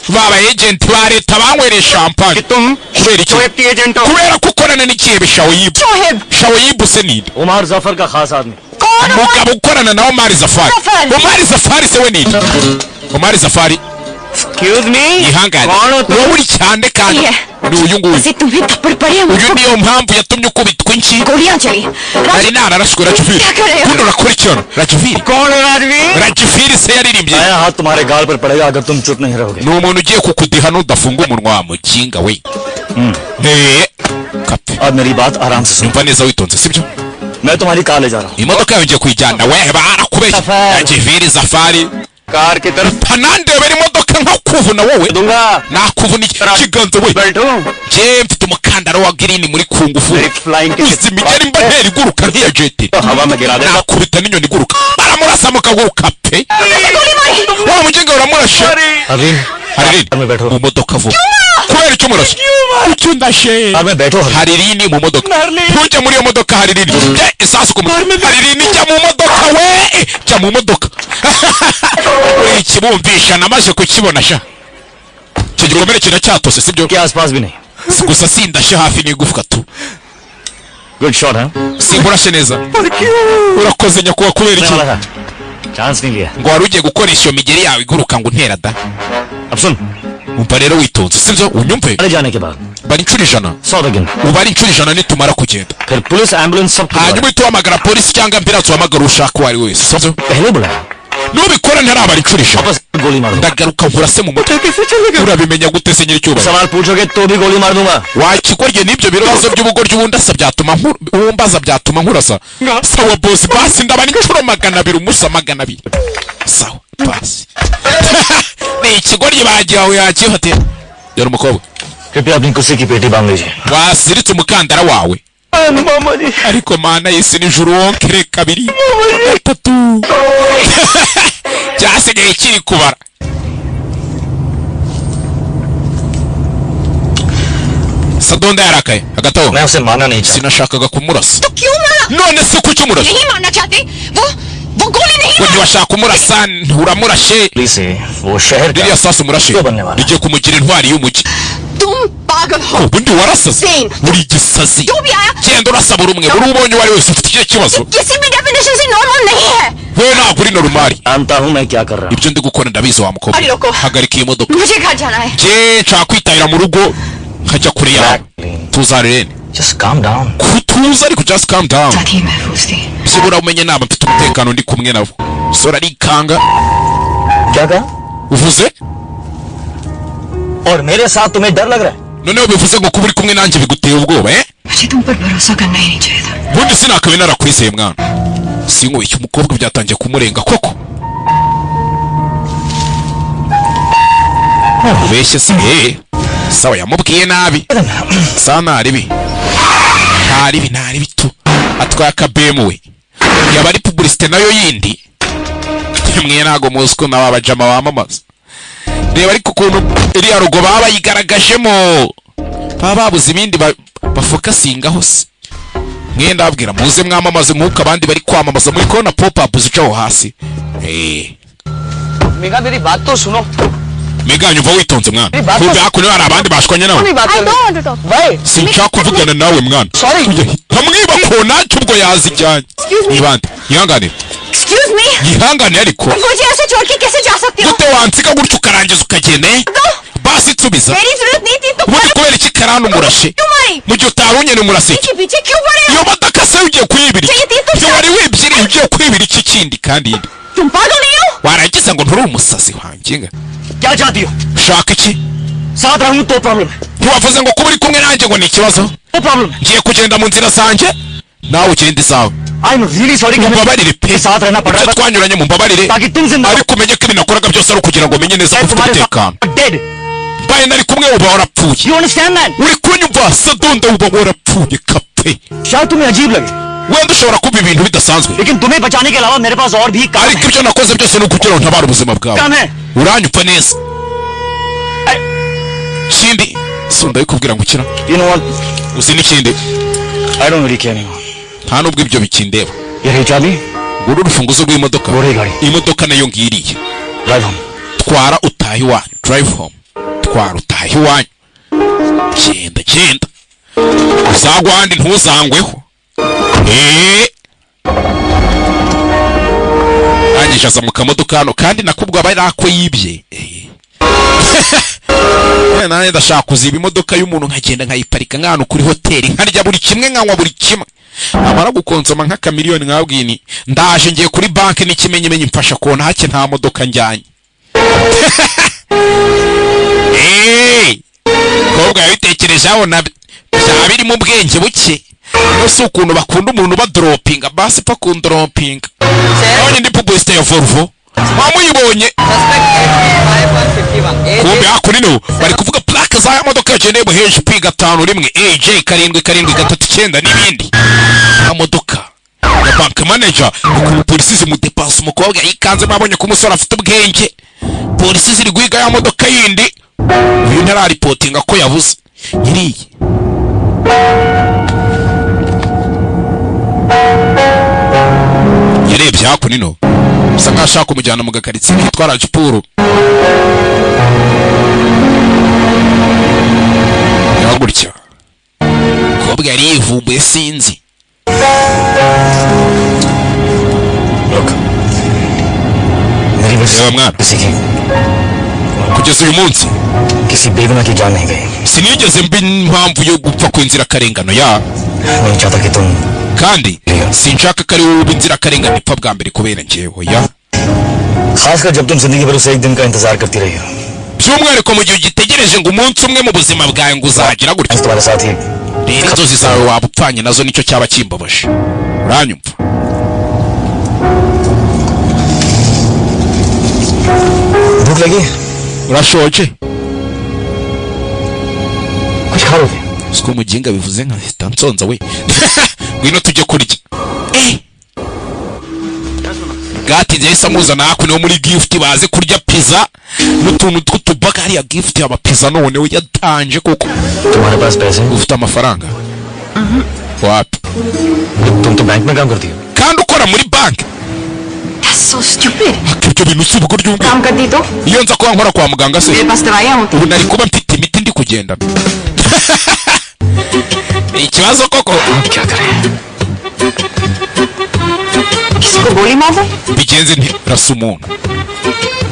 Baba agent ba leta banywere champagne. Kubera iki? Kubera ko ukorana n'ikihe Shawoyib. Shawoyib se ninde? Umar जफर का खास आदमी Umugabo ukorana na Omar Zafari. Omar Zafari se we ninde? Omar Zafari Excuse me. ihangane wowe uri cyane kandi ni uyu nguyu. Uyu niyo mpamvu yatumye ukubitwa inki. Nari nararashwe Rajvir. Kuno urakora icyano Rajvir. Rajvir se yaririmbye. आया हाथ तुम्हारे गाल पर पड़ेगा अगर तुम चुप नहीं रहोगे. Ni umuntu ugiye kukudiha nudafunga umunwa mukinga we. Kapfe. अब मेरी बात आराम से सुनो. Umva neza witonze sibyo? मैं तुम्हारी कार ले जा रहा हूँ. Imodoka yawe ngiye kuyijyana we barakubeshya. Rajvir Zafari car की तरफ panande bari imodoka nka kuvuna wowe. दूंगा. Nakuvuna ikiganza we. Je mfite umukandara wa green muri kungufu. Uzi migeri mba nteri guruka nk'iya jet. हवा में गिरा दे. Nakubita n'inyoni iguruka. Baramurasa mukaguruka pe. Wa mugenga uramurashe. Harirene में बैठो. mu modoka vuba. Kubera icyo murashe? Icyo ndashe. Car में बैठो. Harirene mu modoka. Ntujya muri iyo modoka Harirene. Isasu ku Harirene jya mu modoka we. Jya mu modoka. Ikibumvisha namaze kukibona sha. Cyo gikomere kiracyatose sibyo? के आसपास भी नहीं. Gusa sindashe hafi n'igufwa tu. Good shot है. Sinkurashe neza. Urakoze nyakuba kubera iki? Chance नहीं लिया. Ngo wari ugiye gukoresha iyo migeri yawe iguruka ngo untera da. अब सुन. Umva rero witonze sibyo? Unyumve? अरे जाने के बाद Bari incuro ijana. 100 दिन. Ubari incuro ijana nitumara kugenda. फिर police ambulance सब Hanyuma tuhamagara polisi cyangwa ambulance uhamagara ushaka uwo ari wese sibyo? पहले बुलाया. Nubikora ntarabara incuro ijana. वापस गोली मारूंगा. Ndagaruka nkurase mu mutwe. Urabimenya gute se nyiri cyubahiro? सवाल पूछोगे तो भी गोली मार दूंगा. Wakikorye n'ibyo bibazo by'ubugoryi ubundasa byatuma uwumbaza byatuma nkurasa. Sawa boss basi ndabana incuro 200 umusa 200. Sawa basi. Ni ikigoryi bagiye yakihate. Yari umukobwa. कृपया अपनी कुर्सी की पेटी बांध लीजिए. Wasiritse umukandara wawe. Ariko mana y'isi n'ijuru wonkere kabiri. Gatatu. Cyasigaye kiri kubara. Sadonda yarakaye hagataho. मैं उसे मारना नहीं चाहता. Sinashakaga kumurasa. तो क्यों मारा? None se kuki umurasa? नहीं मारना चाहते. वो गोली नहीं Ngo washaka kumurasa uramurashe. Police से वो शहर का Ririya sasu murashe. क्यों बनने वाला? Rigiye kumugira intwari y'umugi. तुम पागल हो. Ubundi warasaze. Uri gisazi. तू भी आया. Genda urasa buri umwe. Buri ubonye wari wese ufite ikihe kibazo. किसी भी डेफिनेशन से नॉर्मल नहीं है. Wowe ntabwo uri normal. जानता हूँ मैं क्या कर रहा हूँ. Ibyo ndi gukora ndabizi wa mukobwa. Ari loko. Hagarika iyi modoka. मुझे घर जाना है. Je nshaka kwitahira mu rugo. nkajya kure yawe tuzarene Just calm down. kutuza ariko just calm down साथ ही महफूज थी sibura umenye naba mfite umutekano ndi kumwe nabo sora arikanga क्या कहा? uvuze और मेरे साथ तुम्हें डर लग रहा है? noneho bivuze ngo kuba uri kumwe nanjye biguteye ubwoba मुझे तुम पर भरोसा करना ही नहीं चाहिए था ubundi sinakabe narakwizeye mwana singo icyo umukobwa byatangiye kumurenga koko ubeshye se sawa yamubwiye nabi sa ntaribi ntaribi tu atwaye akabemu we yaba ari publicité nayo yindi mwe ntago muzi ko naba abajama bamamaza reba ariko ukuntu iriya rugo baba bayigaragajemo baba babuze ibindi bafokasingaho se mwe ndabwira muze mwamamaze nk'uko abandi bari kwamamaza muri kona pop-up zicaho hasi mega मेरी बात तो सुनो Mega nyumva witonze mwana kumbe hakuno hari abandi bashwanye nawe sinshaka kuvugana nawe mwana ntamwiba ko nacyo ubwo yazijyanye ibande yihanganire Excuse me yihanganire ariko मुझे ऐसे छोड़ के कैसे जा सकती हो gute wansika gutyo ukarangiza ukagenda basi nsubiza मेरी जरूरत नहीं थी तो ubundi kubera iki karani umurashe mu gihe utarunyene umurashe पीछे क्यों पड़े iyo modoka se ugiye kwibira ibyo wari wibyiriye ugiye kwibira iki kindi kandi तुम पागल नहीं हो waragize ngo nturi umusazi wanjye क्या चाहती हो? ushaka iki साथ रहूं तो प्रॉब्लम है. ntiwavuze ngo kuba uri kumwe nanjye ngo ni ikibazo No problem. ngiye kugenda mu nzira zanjye nawe ugenda izawe I'm really sorry. mumbabarire pe साथ रहना पड़ रहा ibyo है twanyuranye mumbabarire ताकि तुम जिंदा ariko umenye ko ibintu nakoraga byose ari ukugira ngo umenye neza ko ufite तुम्हारे umutekano साथ dead. mbaye nari kumwe uba warapfuye You understand that? uri kunyumva sadonda uba warapfuye kape शायद तुम्हें अजीब लगे wenda ushobora kuba ibintu bidasanzwe लेकिन तुम्हें बचाने के अलावा मेरे पास और भी काम ariko है. ibyo nakoze byose ni ukugira ngo ntabare ubuzima bwawe काम है. uranyumva neza kindi sunda bikubwira ngo ukira You know what? uzi n'ikindi I don't really care anymore. nta nubwo ibyo bikindeba ये रही चाबी. uru urufunguzo rw'imodoka वो रही गाड़ी. imodoka nayo ngiriye Drive home. twara utahe iwanyu drive home twara utahe iwanyu genda uzagwa ahandi ntuzangweho arangije aza mu kamodoka hano kandi nakubwo aba ari ako yibye nanjye ndashaka kuziba imodoka y'umuntu nkagenda nkayiparika nk'ahantu kuri hoteli nkarya buri kimwe nkanywa buri kimwe amara gukonsoma nk'akamiliyoni nkabwini ndaje ngiye kuri banki n'ikimenyimenyi mfasha kubona hake nta modoka njyanye kobwa yabitekereje abona byaba birimo ubwenge buke no si ukuntu bakunda umuntu badoropinga basi pa kundoropinga none ndi publicité ya Volvo wamuyibonye kumbe hakurino bari kuvuga plaque za modoka yagendeye mu HP 5 AJ 7739 n'ibindi modoka ya bank manager ku polisi zimudepanse umukobwa yikanze babonye ko umusore afite ubwenge polisi ziri guhiga ya modoka yindi uyu ntara reportinga ko yabuze nyiriye yarebye hakunino usa nk'ashaka kumujyana mu gakaritsi kitwa Rajpuru yagutya kobwa yari yivumbuye sinzi Look. मेरी वजह yewe mwana किसी की kugeza uyu munsi किसी बेगुनाह की जान नहीं गई. sinigeze mbi impamvu yo gupfa kw'inzirakarengano ya नहीं चाहता कि तुम kandi sinshaka ko ari wowe uba inzirakarengane ipfa bwa mbere kubera njyewe ya खासकर जब तुम जिंदगी भर उसे एक दिन का इंतजार करती रही हो. by'umwihariko mu gihe ugitegereje ngo umunsi umwe mu buzima bwawe ngo uzagira आज gutya तुम्हारे साथ ही rero inzozi zawe waba upfanye nazo nicyo cyaba kimbabaje uranyumva भूख लगी? urashoje कुछ खा लोगे? siko umuginga bivuze nka hita nsonza we ngwino tujye kurya gatinze yahise amuzana hakuno muri gift baze kurya pizza n'utuntu tw'utubaga hariya gift yaba pizza none we yatanje kuko तुम्हारे पास पैसे हैं? ufite amafaranga wapi तुम तो बैंक में काम करती हो. kandi ukora muri banki That's so stupid ibyo bintu si ubwo ryumwe काम करती तो iyo nza kuba nkora kwa muganga se मेरे पास दवाइयाँ होती ubu nari kuba mfite imiti ndi kugendana ni ikibazo koko क्या करें? किसी को गोली मार दो bigenze nti rasa umuntu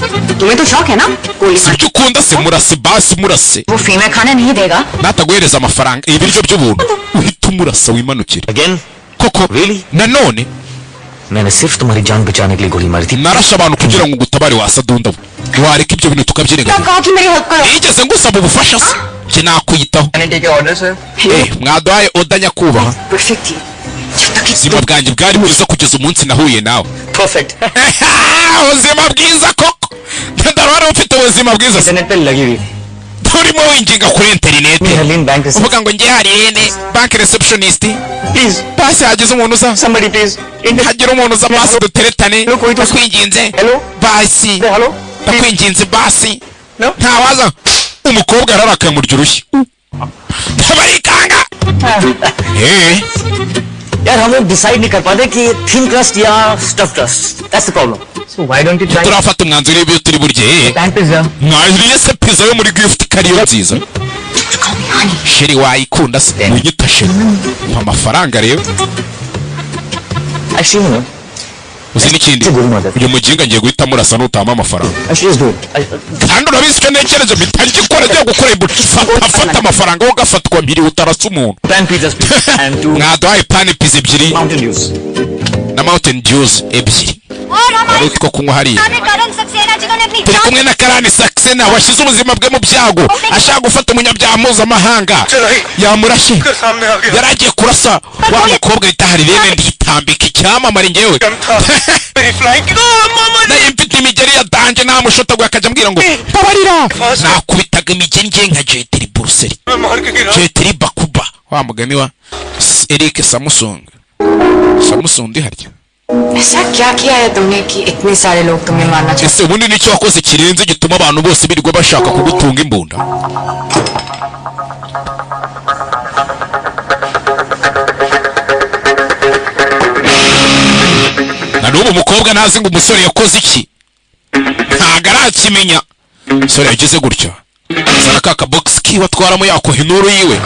तुम्हें तो शौक है ना गोली si ibyo ukunda se murase basi murase वो फीमेल खाना नहीं देगा nataguhereza amafaranga ibiryo by'ubuntu uhita umurasa wimanukira Again? koko Really? nanone मैंने सिर्फ तुम्हारी जान बचाने के लिए गोली मारी थी narashe abantu kugira ngo ngutabare wasadunda wareka ibyo bintu tukabyirengagiza कहा कि मेरी हेल्प करो yigeze ngusaba ubufasha se nje nakwiyitaho Can I take your order, sir? mwaduhaye oda nyakubahwa perfect थी जब तक ubuzima bwanjye bwari bwiza kugeza umunsi nahuye nawe Perfect. ubuzima bwiza koko ndarwara ufite ubuzima bwiza se internet पे लगी हुई थी turimo winginga kuri interineti Harleen bank से uvuga ngo nge hariyene bank receptionist please basi hagize umuntu uza somebody please hagira umuntu uza basi duteretane Hello, कोई तो- ndakwinginze Hello? basi hello ndakwinginze basi No? ntawaza umukobwa ararakaye murya urushyi ntabarikanga यार हम लोग डिसाइड नहीं कर पाते कि thin crust या stuff crust that's the problem So why don't you try turafata umwanzuro w'ibyo turi burye pan pizza? mwajuriye se pizza yo muri gift kariyo nziza sheri wayikunda se unyita sheri mpa amafaranga rero actually no uzi n'ikindi uyu muginga ngiye guhita murasa nutama amafaranga actually do it kandi urabizi icyo ntekereje mpita ngikora agiye gukora imbuto afata amafaranga wowe ugafatwa mbiri utarasa umuntu pan pizza please and two mwaduhaye pani pizza ebyiri mountain dews na mountain dews ebyiri wari utwo kunywa hariya कारण सक्सेना जिन्होंने अपनी turi kumwe na karani saxena washyize ubuzima bwe mu byago ashaka gufata umunyabyaha mpuzamahanga yamurashe सामने आ गया yari agiye kurasa wa mukobwa ahita hari rene nditambika icyamamare ngewe मेरी flying nari mfite imigeri ya danje namushotaguye akajya ambwira ngo mbabarira nakubitaga imigeri ngiye nka jeteri buruseli मैं मार के गिरा jeteri bakuba wa mugani wa Eric Samsung harya ऐसा क्या किया है तुमने कि इतने सारे लोग तुम्हें मारना चाहते ese ubundi nicyo wakoze kirenze gituma abantu bose birirwa bashaka kugutunga imbunda na n'ubu umukobwa ntazi ngo umusore yakoze iki ntago arakimenya umusore yagize gutya zana ka kabogisi kiwe atwaramo yakoha inuru yiwe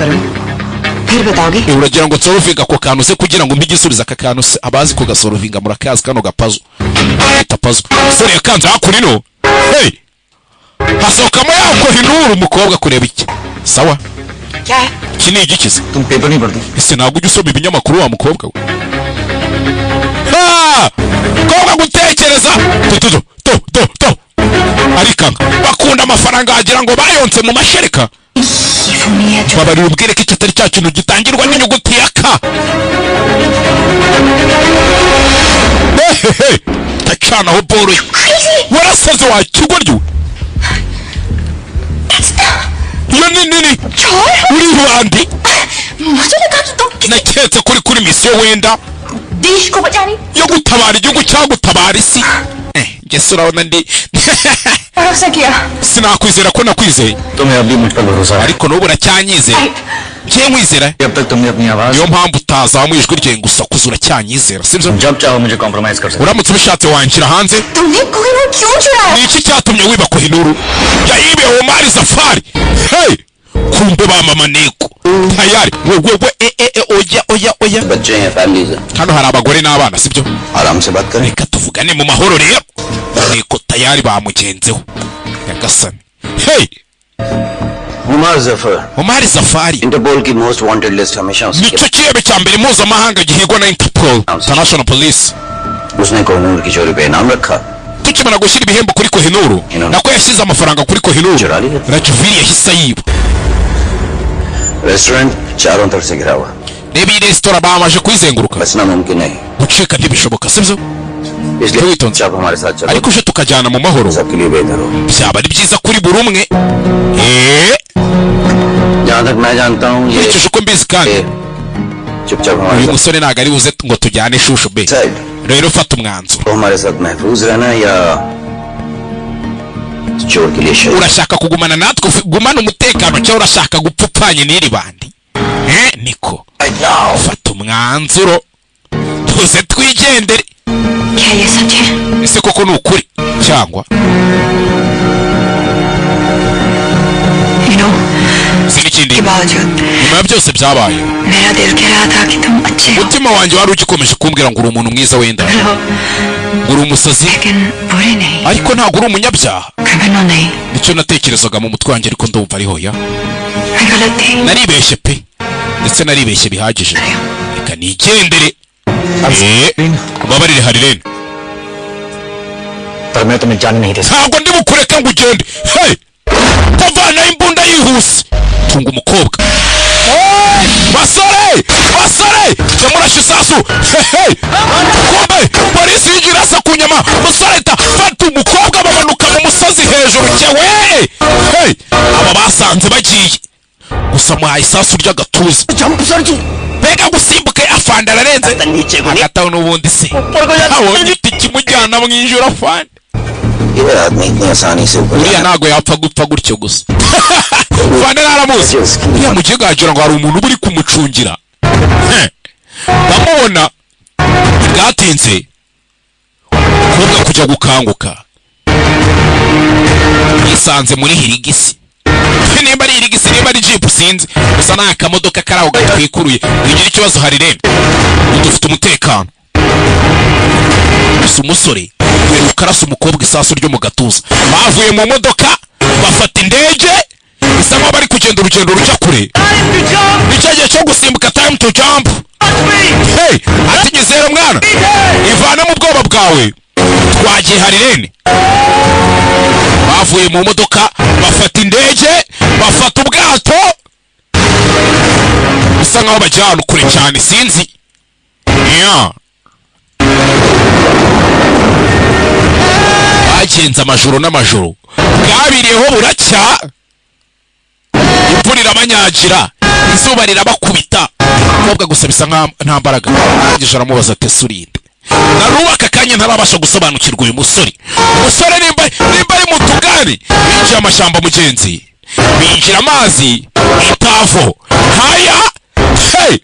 फिर बताओगे uragira ngo nsorovinga ako kantu se kugira ngo mbigisubize aka kantu se abazi kugasorovinga murakazi kano gapazo ahita pazo umusore yakanze hakurino hey hasohokamo yakoha inuru umukobwa kureba iki sawa क्या है iki ni igikiza तुम पेपर नहीं पढ़ती ese ntabwo ujya usoma ibinyamakuru wa mukobwa we mukobwa gutekereza to arikanga bakunda amafaranga wagira ngo bayonse mu mashereka ये फोन नहीं है जो babarira ubwire ko icyo atari cya kintu gitangirwa n'inyuguti ya ka ndacanaho boro ye warasaze wakigoryo iyo ni nini uri rubandi मुझे लगा कि तुम किसी naketse kuri misiyo wenda देश को बचाने yo gutabara igihugu cyangwa gutabara isi ngese urabona ndi भरोसा किया sinakwizera ko nakwizeye तुम्हें अभी मुझ पर भरोसा है ariko n'ubu uracyanyizera ngiye nkwizera जब तक तुमने अपनी आवाज niyo mpamvu utazamuye ijwi ryawe gusa kuza uracyanyizera sibyo जब चाहो मुझे कॉम्प्रोमाइज कर सकते uramutse ubishatse wanshyira hanze तुमने कोहिनूर क्यों चुराया ni iki cyatumye wiba kohinuru yayibiye omari safari hey kumbe ba mama neko tayari oya बच्चे हैं फैमिलीज है hano hari abagore n'abana sibyo आराम से बात करें reka tuvugane mu mahoro rero neko tayari bamugenzeho nyagasani hey Umar Zafar omari safari Interpol की most wanted list हमेशा उसके nicyo kirebe cya mbere mpuzamahanga gihigwa na interpol international police उसने कोहिनूर की चोरी पे इनाम रखा tukimara gushyira ibihembo kuri kohinuru nako yashyize amafaranga kuri kohinuru चुरा लिया rajuviri yahise yiba रेस्टोरेंट चारों तरफ से घिरा हुआ reba iyi resitora bamaje kuyizenguruka बचना मुमकिन नहीं gucika ntibishoboka sibyo इसलिए witonze आप हमारे साथ चलो ariko uje tukajyana mu mahoro सबके लिए बेहतर हो byaba ari byiza kuri buri umwe जहाँ तक मैं जानता हूँ ये nkurikije uko mbizi kandi चुपचाप हमारे uyu साथ musore ntabwo ari buze ngo tujyane ishusho be side rero fata umwanzuro तो हमारे साथ महफूज रहना या चोर के लिए शहीद urashaka kugumana natwe gumana umutekano cyangwa urashaka gupfa upfanye n'iri bandi niko fata umwanzuro tuze twigendere क्या ये सच है ese koko ni ukuri cyangwa you know si kindi के बावजूद nyuma ya byose byabaye मेरा दिल कह रहा था कि तुम अच्छे हो umutima wanjye wari ugikomeje kumbwira ngo uri umuntu mwiza wenda ngo uri umusazi लेकिन बुरे नहीं ariko ntabwo uri umunyabyaha criminal नहीं nicyo natekerezaga mu mutwe wanjye ariko ndumva ariho ya मैं गलत थी naribeshye pe ndetse naribeshye bihagije reka nigendere ubabarire Harirene पर मैं तुम्हें जाने नहीं दे सकता ntabwo ndi bukureke ngo ugende hey tavana imbunda yihuse tunga umukobwa basore cyamurashe isasu hey kumbe polisi yinjira asa ku nyama musore ta fata umukobwa bamanuka mu musozi hejuru cyewe hey aba basanze bagiye gusa muhaye isasu ry'agatuza mbega gusimbuke afanda ararenze agataho n'ubundi se aho giti kimujyana mu ijoro afanda ये आदमी इतनी आसानी से uriya ntago yapfa gupfa gutyo gusa fanda naramuzi uriya mu gihugu hagira ngo hari umuntu uri kumucungira bamubona bwatinze kubwa kujya gukanguka yisanze muri hirigisi nimba ari hirigisi nimba ari jipu sinzi gusa nta kamodoka karaho gatwikuruye wigira ikibazo Harirene dufite umutekano gusa umusore ukarasa umukobwa isasu ryo mu gatuza bavuye mu modoka bafata indege bisa nkaho bari kugenda urugendo rujya kure nicyo gihe cyo gusimbuka time to jump hey ati nyizera mwana ivana mu bwoba bwawe twagiye Harirene bavuye mu modoka bafata indege bafata ubwato bisa nkaho bajya ahantu kure cyane sinzi bagenze amajoro n'amajoro bwabiriyeho buracya imvura irabanyagira izuba rirabakubita umukobwa gusa bisa nta mbaraga arangije aramubaza ati surinde naruba aka kanya ntarabasha gusobanukirwa uyu musore nimba ari mu tugari binjiye amashyamba mugenzi binjira amazi itavo haya hey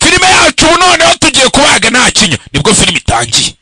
filime yacu noneho tugiye kubaga nta kinya nibwo filime itangiye